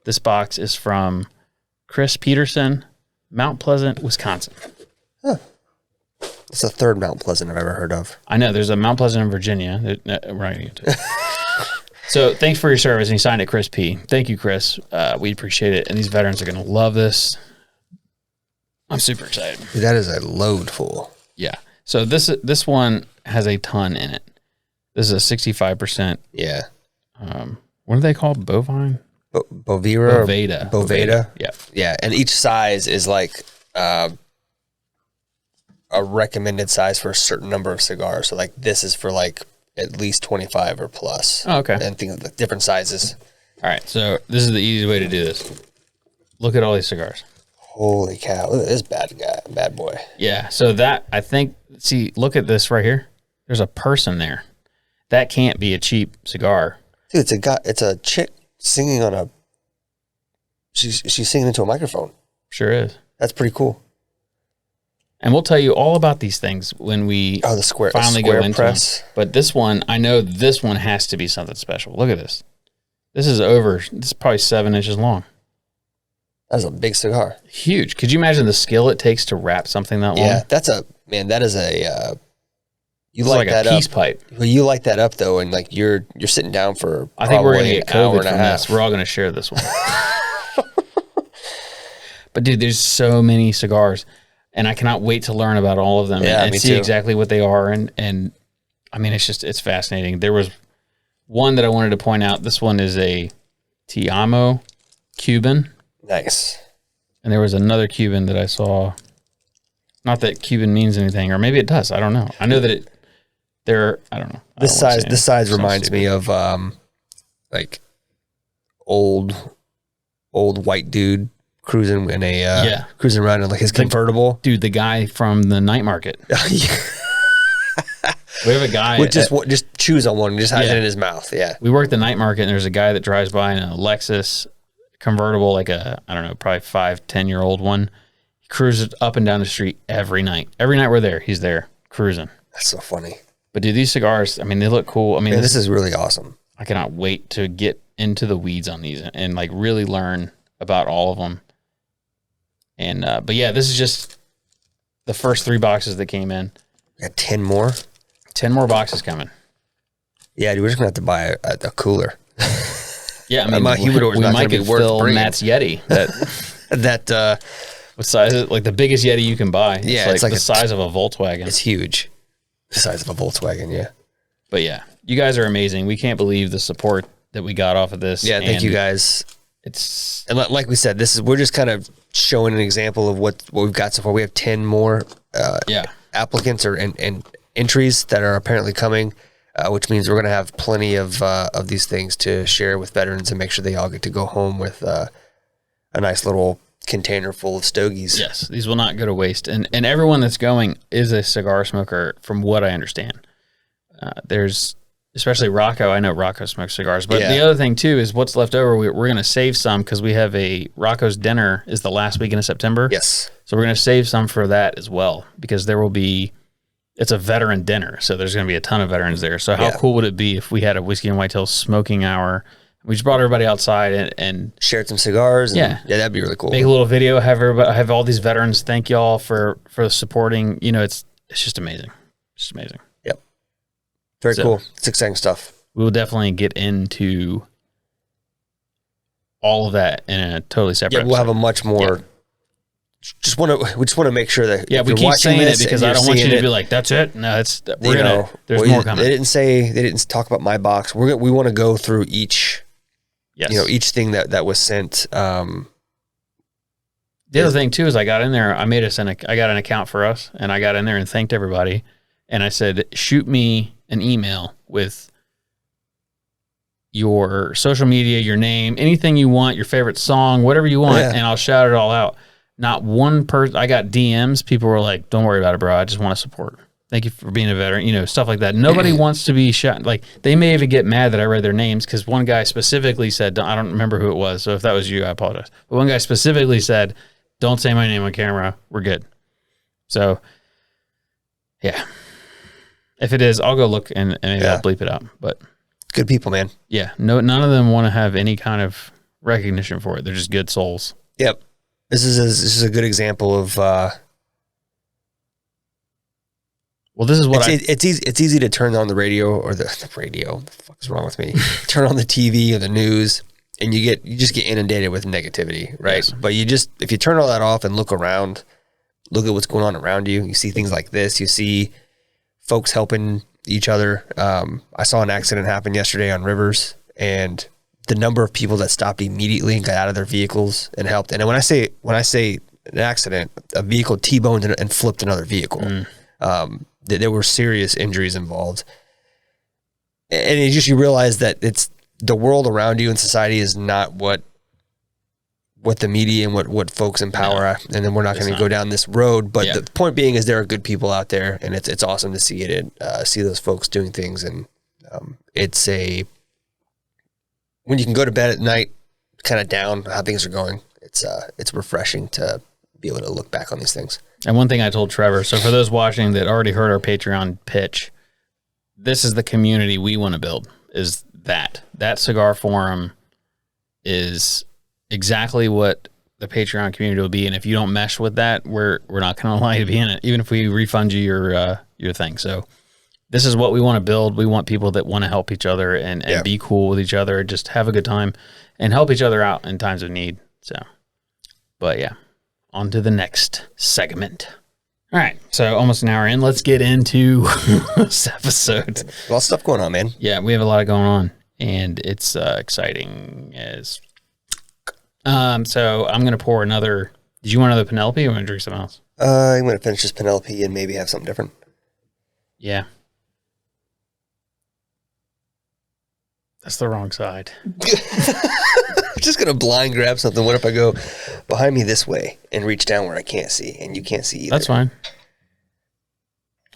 this box is from Chris Peterson, Mount Pleasant, Wisconsin. Huh. It's the third Mount Pleasant I've ever heard of. I know. There's a Mount Pleasant in Virginia. We're not going to get to it. So thanks for your service. And he signed it, Chris P. Thank you, Chris. We appreciate it. And these veterans are going to love this. I'm super excited. Dude, that is a load full. Yeah. So this one has a ton in it. This is a 65%. Yeah. What are they called? Bovine? Bovira? Boveda. Yeah. Yeah. And each size is like a recommended size for a certain number of cigars. So like this is for like at least 25 or plus. Oh, okay. And think of the different sizes. All right. So this is the easy way to do this. Look at all these cigars. Holy cow. Look at this bad boy. Yeah. So look at this right here. There's a person there. That can't be a cheap cigar. Dude, it's a chick singing on she's singing into a microphone. Sure is. That's pretty cool. And we'll tell you all about these things when we finally go into press. them. But this one, I know this one has to be something special. Look at this. This is probably 7 inches long. That's a big cigar. Huge. Could you imagine the skill it takes to wrap something that long? Yeah, that is a you like that a peace pipe. Well, you light that up though, and like you're sitting down for I think we're gonna get an hour COVID and a from half. this. We're all gonna share this one. But dude, there's so many cigars, and I cannot wait to learn about all of them and see exactly what they are. And I mean, it's fascinating. There was one that I wanted to point out. This one is a Te Amo Cuban. Nice. And there was another Cuban that I saw. Not that Cuban means anything, or maybe it does. I don't know. I know that I don't know. This size reminds me of like old white dude cruising in a cruising around in like his convertible. Dude, the guy from the night market. We have a guy with just chews on one and just has it in his mouth. Yeah. We work the night market, and there's a guy that drives by in a Lexus convertible, like a, I don't know, probably 5-10-year-old one. He cruises up and down the street every night. Every night we're there, he's there cruising. That's so funny. But dude, these cigars, I mean, they look cool. I mean, this is really awesome. I cannot wait to get into the weeds on these and like really learn about all of them. And, but yeah, this is just the first 3 boxes that came in. We got 10 more. 10 more boxes coming. Yeah, dude, we're just gonna have to buy a cooler. Yeah, I mean, my humidor is not gonna be worth fill Matt's Yeti. What size is it? Like the biggest Yeti you can buy. Yeah, it's like the size of a Volkswagen. It's huge. The size of a Volkswagen, yeah. But yeah, you guys are amazing. We can't believe the support that we got off of this. Yeah, thank you guys. And like we said, we're just kind of showing an example of what we've got so far. We have 10 more applicants and entries that are apparently coming, which means we're going to have plenty of these things to share with veterans and make sure they all get to go home with a nice little container full of Stogies. Yes, these will not go to waste. And everyone that's going is a cigar smoker, from what I understand. There's especially Rocco. I know Rocco smokes cigars, but the other thing too is what's left over. We're going to save some because we have Rocco's dinner is the last weekend of September. Yes, so we're going to save some for that as well, because there will be. It's a veteran dinner, so there's going to be a ton of veterans there. So how cool would it be if we had a Whiskey and Whitetails smoking hour? We just brought everybody outside and shared some cigars. And that'd be really cool. Make a little video, have all these veterans thank y'all for supporting. You know, it's just amazing. Just amazing. Yep. Very cool. It's exciting stuff. We will definitely get into all of that in a totally separate episode. We'll have a much more... Yeah. We just want to make sure that we keep saying it because I don't want you to be like, that's it. No, there's more coming. They didn't talk about my box. We want to go through each each thing that was sent. The other thing too is I got in there, I got an account for us, and I got in there and thanked everybody, and I said, shoot me an email with your social media, your name, anything you want, your favorite song, whatever you want, and I'll shout it all out. Not one person. I got DMs. People were like, "Don't worry about it, bro. I just want to support. Thank you for being a veteran." You know, stuff like that. Nobody wants to be shot. Like, they may even get mad that I read their names, because one guy specifically said, I don't remember who it was. So if that was you, I apologize. But one guy specifically said, "Don't say my name on camera. We're good." So, yeah. If it is, I'll go look and maybe I'll bleep it out. But good people, man. Yeah. No, none of them want to have any kind of recognition for it. They're just good souls. Yep. This is a good example of. Well, this is what it's easy to turn on the radio or the radio. What the fuck is wrong with me? Turn on the TV or the news, and you just get inundated with negativity, right? Yes. But if you turn all that off and look around, look at what's going on around you. You see things like this. You see folks helping each other. I saw an accident happen yesterday on Rivers, and the number of people that stopped immediately and got out of their vehicles and helped. And when I say an accident, a vehicle T-boned and flipped another vehicle. There were serious injuries involved. And you realize that it's the world around you and society is not what the media and what folks in power are. And then we're not going to go down this road. But the point being is there are good people out there, and it's awesome to see it, see those folks doing things. And when you can go to bed at night, kind of down how things are going, it's refreshing to be able to look back on these things. And one thing I told Trevor, so for those watching that already heard our Patreon pitch, this is the community we want to build, is that cigar forum is exactly what the Patreon community will be. And if you don't mesh with that, we're not going to allow you to be in it, even if we refund you your thing. So this is what we want to build. We want people that want to help each other and be cool with each other, just have a good time and help each other out in times of need. So, but yeah, on to the next segment. All right, so almost an hour in. Let's get into this episode. A lot of stuff going on, man. Yeah, we have a lot going on, and it's exciting. So I'm going to pour another. Did you want another Penelope or want to drink something else? I'm going to finish this Penelope and maybe have something different. Yeah. That's the wrong side. I'm just going to blind grab something. What if I go behind me this way and reach down where I can't see and you can't see either? That's fine.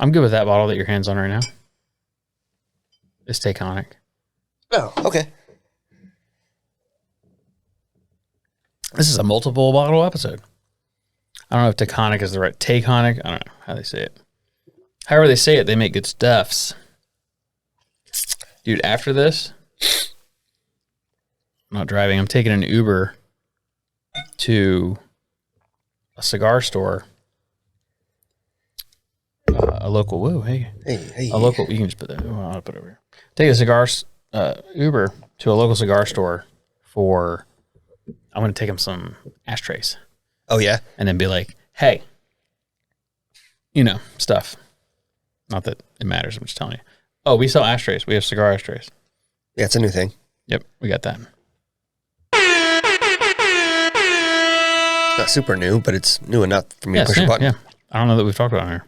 I'm good with that bottle that your hand's on right now. It's Taconic. Oh, okay. This is a multiple bottle episode. I don't know if Taconic is the right... Taconic? I don't know how they say it. However they say it, they make good stuffs. Dude, after this... I'm not driving. I'm taking an Uber to a cigar store. A local... Whoa, hey. Hey. A local... You can just put that... Well, I'll put it over here. Take a cigar... Uber to a local cigar store for... I'm going to take him some ashtrays. Oh, yeah? And then be like, hey, stuff. Not that it matters. I'm just telling you. Oh, we sell ashtrays. We have cigar ashtrays. Yeah, it's a new thing. Yep, we got that. It's not super new, but it's new enough for me to push a button. Yeah. I don't know that we've talked about it here.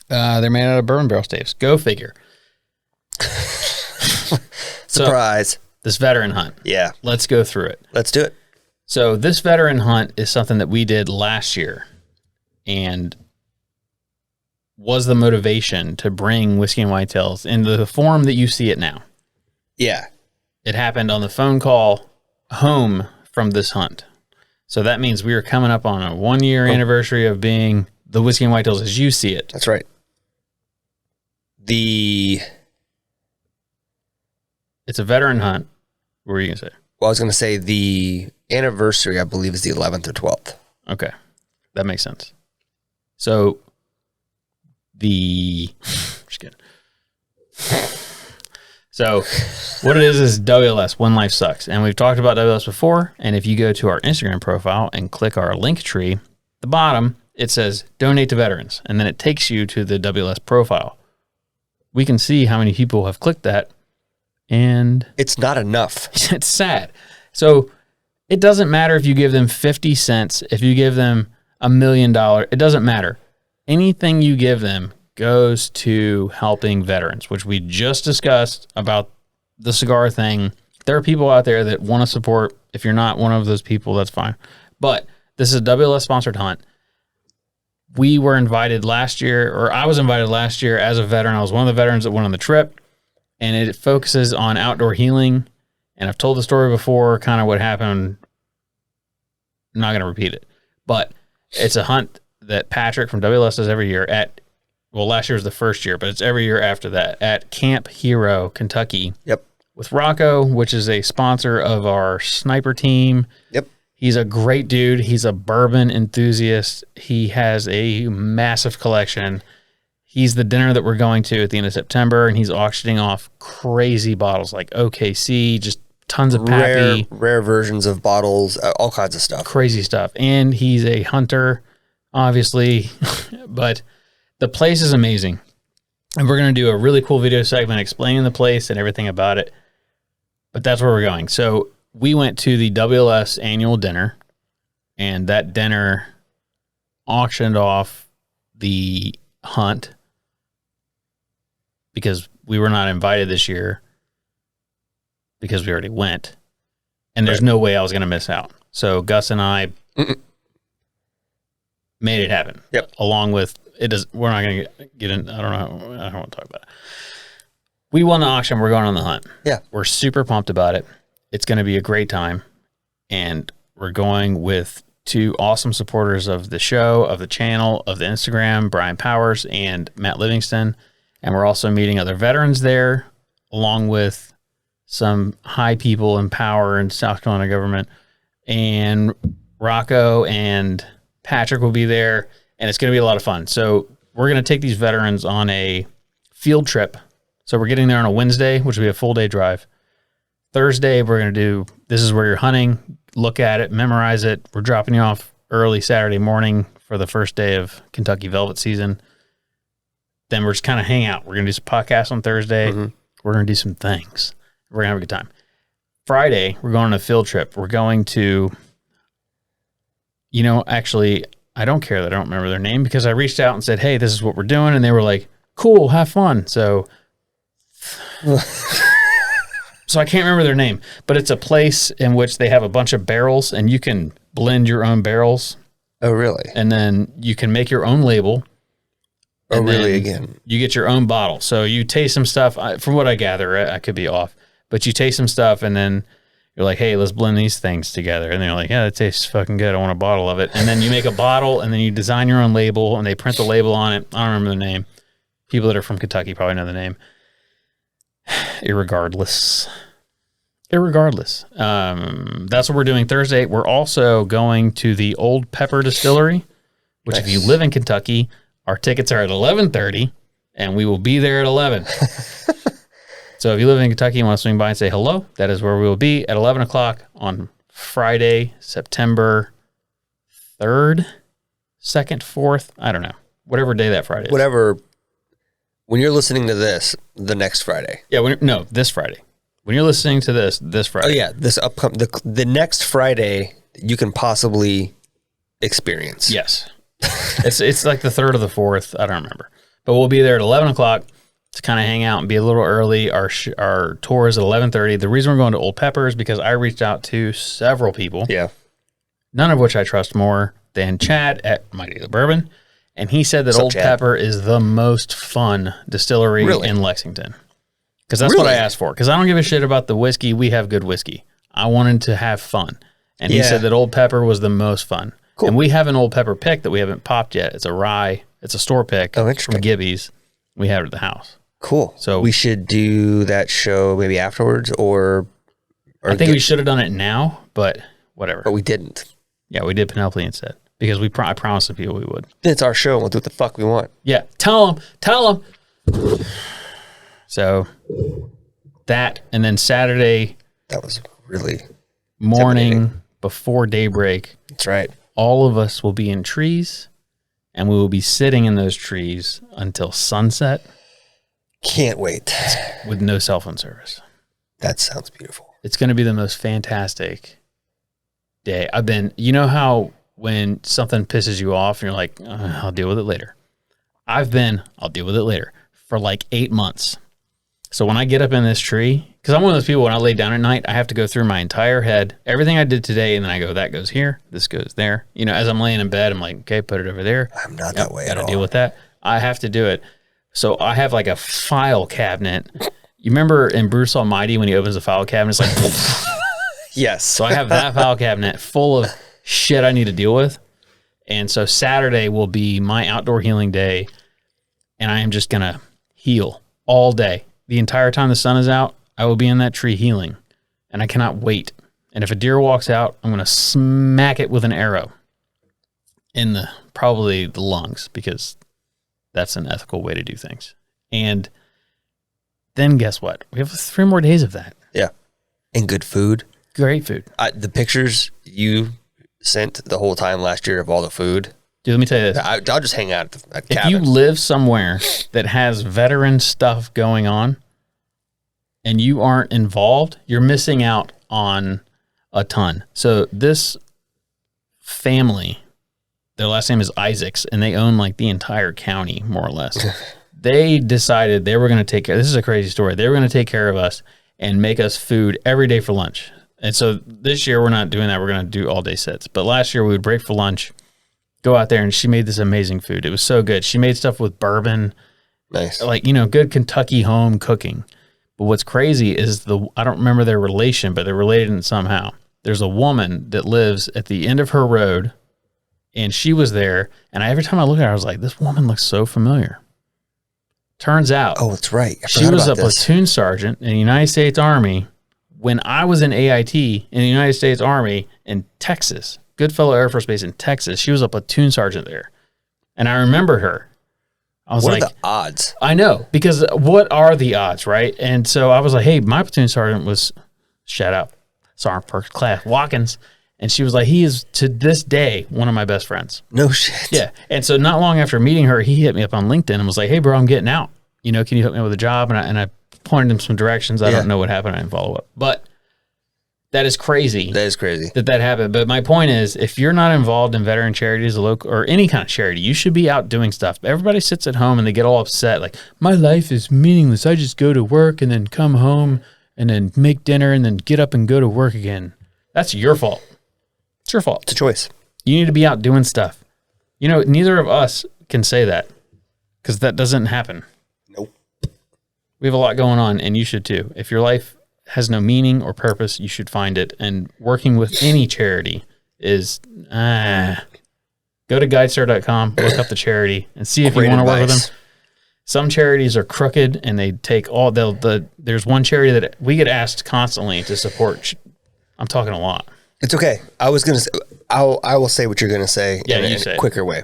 They're made out of bourbon barrel staves. Go figure. Surprise. So, this veteran hunt. Yeah. Let's go through it. Let's do it. So this veteran hunt is something that we did last year and was the motivation to bring Whiskey and Whitetails into the form that you see it now. Yeah. It happened on the phone call home from this hunt. So that means we are coming up on a 1-year anniversary of being the Whiskey and Whitetails as you see it. That's right. It's a veteran hunt. What were you going to say? Well, I was going to say the anniversary, I believe, is the 11th or 12th. Okay. That makes sense. So just kidding. So what it is WLS, One Life Sucks. And we've talked about WLS before. And if you go to our Instagram profile and click our link tree, at the bottom, it says donate to veterans. And then it takes you to the WLS profile. We can see how many people have clicked that. And it's not enough. It's sad. So it doesn't matter if you give them 50 cents, if you give them $1 million, it doesn't matter. Anything you give them goes to helping veterans, which we just discussed about the cigar thing. There are people out there that want to support. If you're not one of those people, that's fine. But this is a WLS sponsored hunt. We were invited last year, or I was invited last year as a veteran. I was one of the veterans that went on the trip. And it focuses on outdoor healing. And I've told the story before, kind of what happened. I'm not going to repeat it. But it's a hunt that Patrick from WLS does every year last year was the first year, but it's every year after that at Camp Hero, Kentucky. Yep. With Rocco, which is a sponsor of our sniper team. Yep. He's a great dude. He's a bourbon enthusiast. He has a massive collection. He's the dinner that we're going to at the end of September, and he's auctioning off crazy bottles like OKC, just tons of Pappy. Rare versions of bottles, all kinds of stuff. Crazy stuff. And he's a hunter, obviously, but the place is amazing. And we're going to do a really cool video segment explaining the place and everything about it. But that's where we're going. So we went to the Wls Annual Dinner, and that dinner auctioned off the hunt because we were not invited this year because we already went. And there's no way I was going to miss out. So Gus and I made it happen. Yep. Along with we're not going to get in. I don't want to talk about it. We won the auction. We're going on the hunt. Yeah. We're super pumped about it. It's going to be a great time. And we're going with two awesome supporters of the show, of the channel, of the Instagram, Brian Powers and Matt Livingston. And we're also meeting other veterans there, along with some high people in power in South Carolina government. And Rocco and Patrick will be there, and it's going to be a lot of fun. So we're going to take these veterans on a field trip. So we're getting there on a Wednesday, which will be a full day drive. Thursday, we're going to do, this is where you're hunting, look at it, memorize it. We're dropping you off early Saturday morning for the first day of Kentucky velvet season. Then we're just kind of hang out. We're going to do some podcasts on Thursday. Mm-hmm. We're going to do some things. We're going to have a good time. Friday, we're going on a field trip. We're going to, actually, I don't care that I don't remember their name because I reached out and said, hey, this is what we're doing. And they were like, cool, have fun. So I can't remember their name, but it's a place in which they have a bunch of barrels and you can blend your own barrels. Oh, really? And then you can make your own label. Oh, really? Again, you get your own bottle. So you taste some stuff. From what I gather, I could be off, but you taste some stuff and then you're like, hey, let's blend these things together. And they're like, yeah, that tastes fucking good. I want a bottle of it. And then you make a bottle and then you design your own label and they print the label on it. I don't remember the name. People that are from Kentucky probably know the name. Irregardless. That's what we're doing Thursday. We're also going to the Old Pepper Distillery, which nice. If you live in Kentucky, our tickets are at 11:30, and we will be there at 11. So if you live in Kentucky and want to swing by and say hello, that is where we will be at 11 o'clock on Friday, September 3rd, 2nd, 4th. I don't know. Whatever day that Friday is. Whatever. When you're listening to this, the next Friday. Yeah, this Friday. When you're listening to this Friday. Oh, yeah. This upcoming the next Friday you can possibly experience. Yes. It's like the 3rd or the 4th. I don't remember. But we'll be there at 11 o'clock to kind of hang out and be a little early. Our tour is at 11:30. The reason we're going to Old Pepper is because I reached out to several people. Yeah. None of which I trust more than Chad at Mighty Bourbon. And he said that Old Pepper is the most fun distillery in Lexington. Because that's what I asked for. Because I don't give a shit about the whiskey. We have good whiskey. I wanted to have fun. And he said that Old Pepper was the most fun. Cool. And we have an Old Pepper pick that we haven't popped yet. It's a rye. It's a store pick from Gibby's. We have it at the house. Cool. So we should do that show maybe afterwards or I think we should have done it now, but whatever. But we didn't. Yeah, we did Penelope instead. Because I promised the people we would. It's our show. We'll do what the fuck we want. Yeah. Tell them. So that, and then Saturday. That was really morning before daybreak. That's right. All of us will be in trees and we will be sitting in those trees until sunset. Can't wait. With no cell phone service. That sounds beautiful. It's going to be the most fantastic day. You know how when something pisses you off and you're like, I'll deal with it later. I'll deal with it later for like 8 months. So when I get up in this tree, because I'm one of those people when I lay down at night, I have to go through my entire head, everything I did today, and then I go, that goes here, this goes there. As I'm laying in bed, I'm like, okay, put it over there. I'm not that way at all. Got to deal with that. I have to do it. So I have like a file cabinet. You remember in Bruce Almighty when he opens a file cabinet, it's like, yes. So I have that file cabinet full of shit I need to deal with. And so Saturday will be my outdoor healing day, and I am just going to heal all day. The entire time the sun is out, I will be in that tree healing, and I cannot wait. And if a deer walks out, I'm going to smack it with an arrow in probably the lungs, because that's an ethical way to do things. And then guess what? We have 3 more days of that. Yeah. And good food. Great food. The pictures you sent the whole time last year of all the food. Dude, let me tell you this. I'll just hang out at if cabin. You live somewhere that has veteran stuff going on and you aren't involved, you're missing out on a ton. So this family, their last name is Isaacs, and they own like the entire county, more or less. They decided they were going to take care. This is a crazy story. They were going to take care of us and make us food every day for lunch. And so this year we're not doing that. We're going to do all day sets. But last year we would break for lunch, go out there, and she made this amazing food. It was so good. She made stuff with bourbon. Nice. Like, good Kentucky home cooking. But what's crazy is I don't remember their relation, but they're related in somehow. There's a woman that lives at the end of her road, and she was there. And every time I look at her, I was like, this woman looks so familiar. Turns out. Oh, that's right. She was a platoon sergeant in the United States Army when I was in AIT in the United States Army in Texas. Goodfellow Air Force Base in Texas. She was a platoon sergeant there. And I remembered her. I was like, what are the odds? I know, because what are the odds, right? And so I was like, hey, my platoon sergeant was, shout out, Sergeant First Class Watkins. And she was like, he is to this day one of my best friends. No shit. Yeah. And so not long after meeting her, he hit me up on LinkedIn and was like, hey, bro, I'm getting out. You know, can you help me with a job? And I pointed him some directions. I don't know what happened. I didn't follow up. But that is crazy. That is crazy. That happened. But my point is, if you're not involved in veteran charities, or any kind of charity, you should be out doing stuff. Everybody sits at home and they get all upset. Like, my life is meaningless. I just go to work and then come home and then make dinner and then get up and go to work again. That's your fault. It's your fault. It's a choice. You need to be out doing stuff. You know, neither of us can say that because that doesn't happen. Nope. We have a lot going on, and you should too. If your life has no meaning or purpose, you should find it. And working with any charity is, go to guidestar.com, look up the charity, and see if you want to work with them. Some charities are crooked, and they take all there's one charity that we get asked constantly to support. I'm talking a lot. It's okay. I was gonna say, I will say what you're gonna say in a quicker way.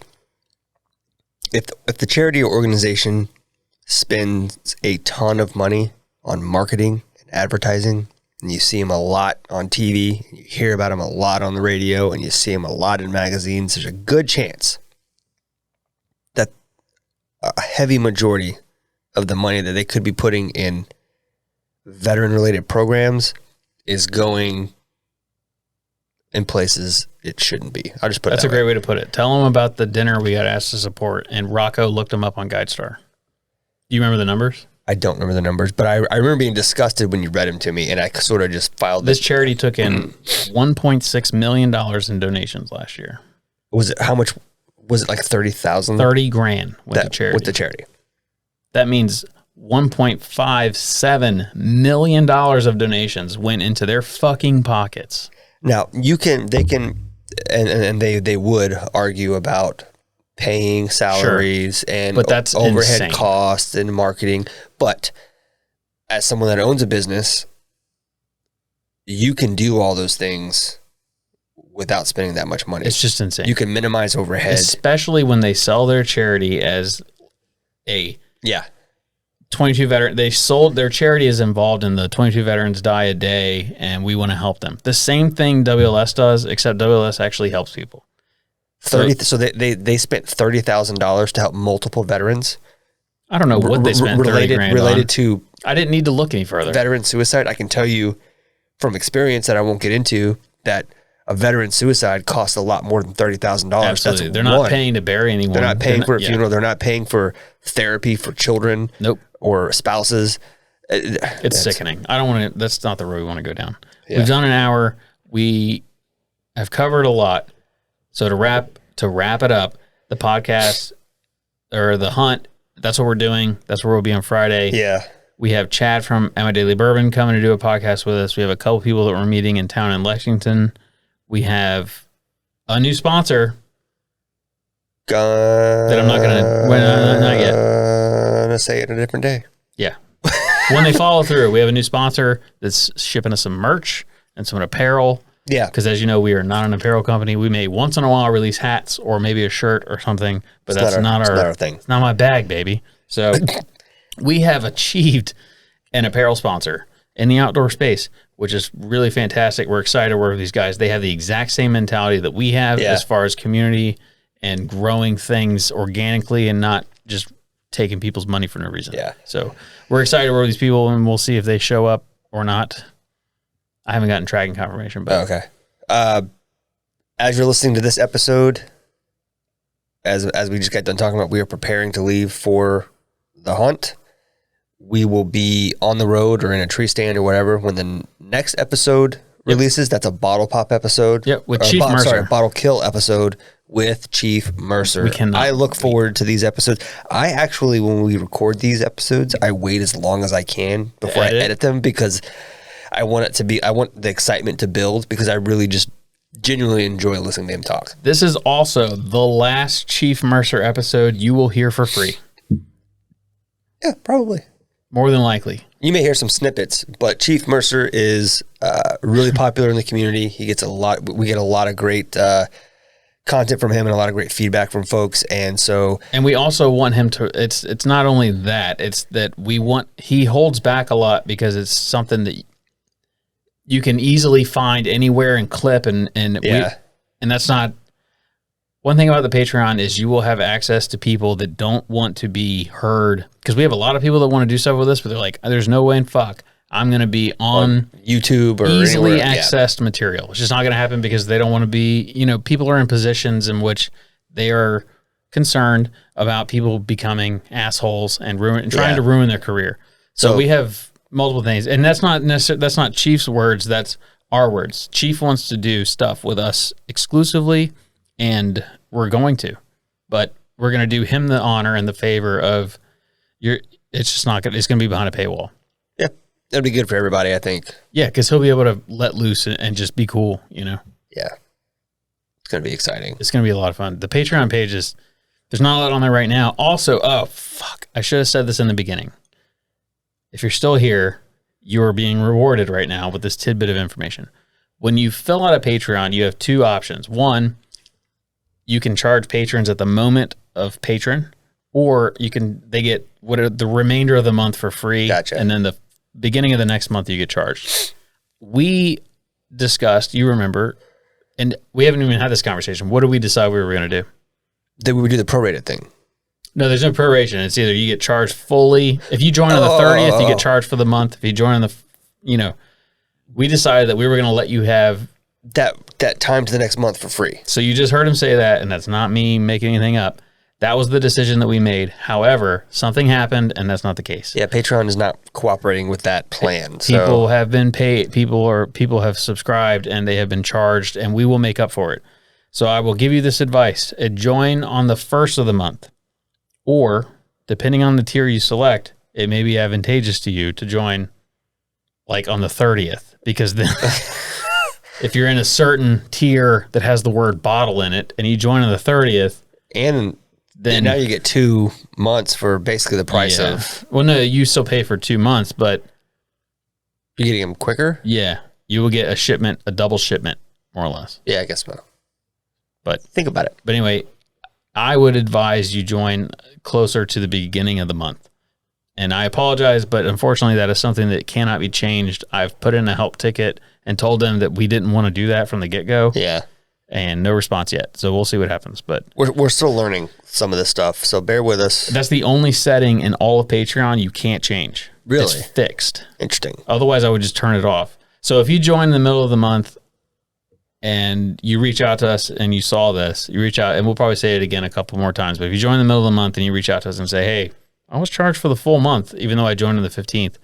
If the charity or organization spends a ton of money on marketing and advertising, and you see them a lot on TV, and you hear about them a lot on the radio, and you see them a lot in magazines, there's a good chance that a heavy majority of the money that they could be putting in veteran-related programs is going in places it shouldn't be. I'll just put That's a great way to put it. Tell them about the dinner we got asked to support, and Rocco looked them up on GuideStar. Do you remember the numbers? I don't remember the numbers, but I remember being disgusted when you read them to me, and I sort of just filed this. Charity took in $1.6 million in donations last year. Was it, how much was it, like 30,000? 30 grand with the charity. With the charity. That means $1.57 million of donations went into their fucking pockets. Now, they can, and they would argue about paying salaries and but that's overhead insane. Costs and marketing. But as someone that owns a business, you can do all those things without spending that much money. It's just insane. You can minimize overhead. Especially when they sell their charity as a 22 veteran. They sold their charity is involved in the 22 veterans die a day, and we want to help them. The same thing WLS does, except WLS actually helps people. So they spent $30,000 to help multiple veterans. I don't know what they spent related to. I didn't need to look any further. Veteran suicide. I can tell you from experience that I won't get into that a veteran suicide costs a lot more than $30,000. Absolutely, they're not paying to bury anyone. They're not paying for a funeral. They're not paying for therapy for children. Nope. Or spouses. It's sickening. I don't want to. That's not the road we want to go down. Yeah. We've done an hour. We have covered a lot. So to wrap it up, the podcast or the hunt, that's what we're doing. That's where we'll be on Friday. Yeah. We have Chad from Emma Daily Bourbon coming to do a podcast with us. We have a couple people that we're meeting in town in Lexington. We have a new sponsor that I'm not not yet. I'm gonna say it a different day. Yeah. When they follow through, we have a new sponsor that's shipping us some merch and some apparel. Yeah. Because as you know, we are not an apparel company. We may once in a while release hats or maybe a shirt or something, but that's not our thing. It's not my bag, baby. So we have achieved an apparel sponsor in the outdoor space, which is really fantastic. We're excited to work with these guys. They have the exact same mentality that we have as far as community and growing things organically and not just taking people's money for no reason. Yeah. So we're excited to work with these people, and we'll see if they show up or not. I haven't gotten tracking confirmation, but okay. As you're listening to this episode, as we just got done talking about, we are preparing to leave for the hunt. We will be on the road or in a tree stand or whatever when the next episode releases. That's a bottle pop episode. Yep, with Chief Mercer. Sorry, bottle kill episode with Chief Mercer. I look forward to these episodes. I actually, when we record these episodes, I wait as long as I can before I edit them because I want the excitement to build because I really just genuinely enjoy listening to him talk. This is also the last Chief Mercer episode you will hear for free. Yeah, probably. More than likely. You may hear some snippets, but Chief Mercer is really popular in the community. We get a lot of great content from him and a lot of great feedback from folks. And we also want him to, it's not only that, it's that he holds back a lot because it's something that you can easily find anywhere and clip and that's not one thing about the Patreon is you will have access to people that don't want to be heard, because we have a lot of people that want to do stuff with us, but they're like, there's no way in fuck I'm going to be on YouTube or easily anywhere. accessed material. It's just not going to happen because they don't want to be, people are in positions in which they are concerned about people becoming assholes and trying to ruin their career. So we have multiple things, and that's not Chief's words. That's our words. Chief wants to do stuff with us exclusively, and we're going to, but we're going to do him the honor and the favor of it's going to be behind a paywall. Yeah. It'll be good for everybody, I think. Yeah. Cause he'll be able to let loose and just be cool, Yeah. It's going to be exciting. It's going to be a lot of fun. The Patreon page there's not a lot on there right now. Also, oh fuck, I should have said this in the beginning. If you're still here, you are being rewarded right now with this tidbit of information. When you fill out a Patreon, you have two options. One, you can charge patrons at the moment of patron, or they get the remainder of the month for free. Gotcha. And then the beginning of the next month you get charged. We discussed, you remember, and we haven't even had this conversation. What did we decide we were going to do? That we would do the prorated thing. No, there's no proration. It's either you get charged fully. If you join on the 30th, you get charged for the month. If you join on we decided that we were going to let you have that time to the next month for free. So you just heard him say that, and that's not me making anything up. That was the decision that we made. However, something happened, and that's not the case. Yeah, Patreon is not cooperating with that plan. People have been paid. People have subscribed, and they have been charged, and we will make up for it. So I will give you this advice: join on the 1st of the month, or depending on the tier you select, it may be advantageous to you to join like on the 30th, because then. If you're in a certain tier that has the word bottle in it and you join on the 30th, and then now you get 2 months for basically the price of. Well, no, you still pay for 2 months, but you're getting them quicker. Yeah, you will get a double shipment, more or less. Yeah, I guess so. But think about it. But anyway, I would advise you join closer to the beginning of the month. And I apologize, but unfortunately, that is something that cannot be changed. I've put in a help ticket and told them that we didn't want to do that from the get-go. Yeah. And no response yet. So we'll see what happens. But we're still learning some of this stuff, so bear with us. That's the only setting in all of Patreon you can't change. Really? It's fixed. Interesting. Otherwise, I would just turn it off. So if you join in the middle of the month and you reach out to us and you saw this, you reach out, and we'll probably say it again a couple more times, but if you join in the middle of the month and you reach out to us and say, hey, I was charged for the full month, even though I joined on the 15th,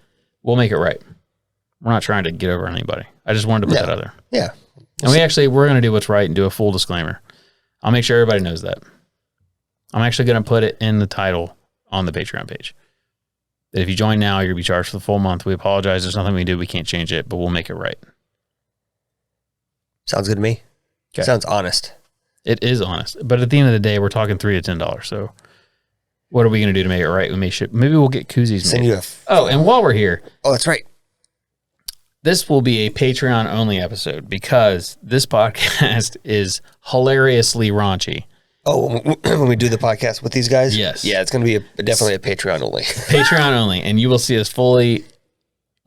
we'll make it right. We're not trying to get over anybody. I just wanted to put that out there. Yeah. And we're going to do what's right and do a full disclaimer. I'll make sure everybody knows that. I'm actually going to put it in the title on the Patreon page. That if you join now, you're going to be charged for the full month. We apologize. There's nothing we can do. We can't change it, but we'll make it right. Sounds good to me. Okay. Sounds honest. It is honest. But at the end of the day, we're talking $3 to $10. So what are we going to do to make it right? Maybe we'll get koozies made. And while we're here. Oh, that's right. This will be a Patreon-only episode because this podcast is hilariously raunchy. Oh, when we do the podcast with these guys? Yes. Yeah, it's going to be definitely a Patreon only. Patreon only, and you will see us fully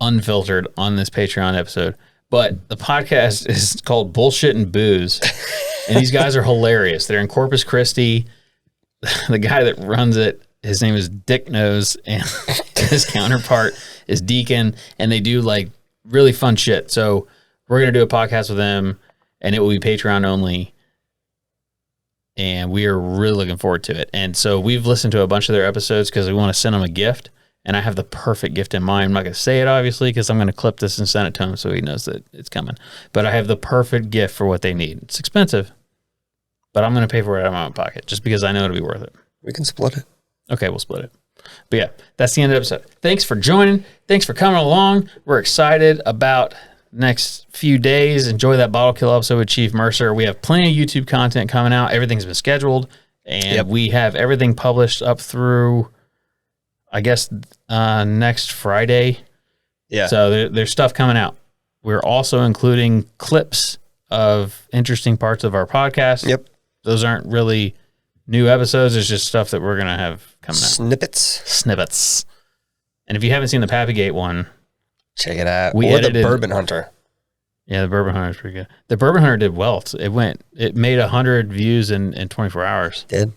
unfiltered on this Patreon episode. But the podcast is called Bullshit and Booze, and these guys are hilarious. They're in Corpus Christi. The guy that runs it, his name is Dick Nose, and his counterpart is Deacon, and they do like really fun shit. So we're going to do a podcast with them, and it will be Patreon only. And we are really looking forward to it. And so we've listened to a bunch of their episodes because we want to send them a gift. And I have the perfect gift in mind. I'm not going to say it, obviously, because I'm going to clip this and send it to him so he knows that it's coming. But I have the perfect gift for what they need. It's expensive, but I'm going to pay for it out of my own pocket just because I know it'll be worth it. We can split it. Okay, we'll split it. But yeah, that's the end of the episode. Thanks for joining. Thanks for coming along. We're excited about next few days. Enjoy that bottle kill episode with Chief Mercer. We have plenty of YouTube content coming out. Everything's been scheduled, and we have everything published up through, I guess, next Friday. Yeah. So there's stuff coming out. We're also including clips of interesting parts of our podcast. Yep. Those aren't really new episodes. It's just stuff that we're going to have coming out. Snippets. And if you haven't seen the Pappygate one, check it out. We edited the Bourbon Hunter. Yeah, the Bourbon Hunter is pretty good. The Bourbon Hunter did well. It made 100 views in 24 hours. Did?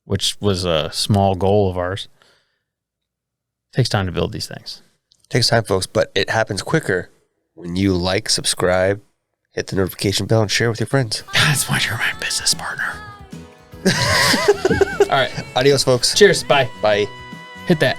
Which was a small goal of ours. Takes time to build these things. Takes time, folks, but it happens quicker when you like, subscribe, hit the notification bell, and share with your friends. That's why you're my business partner. All right. Adios, folks. Cheers. Bye. Bye. Hit that.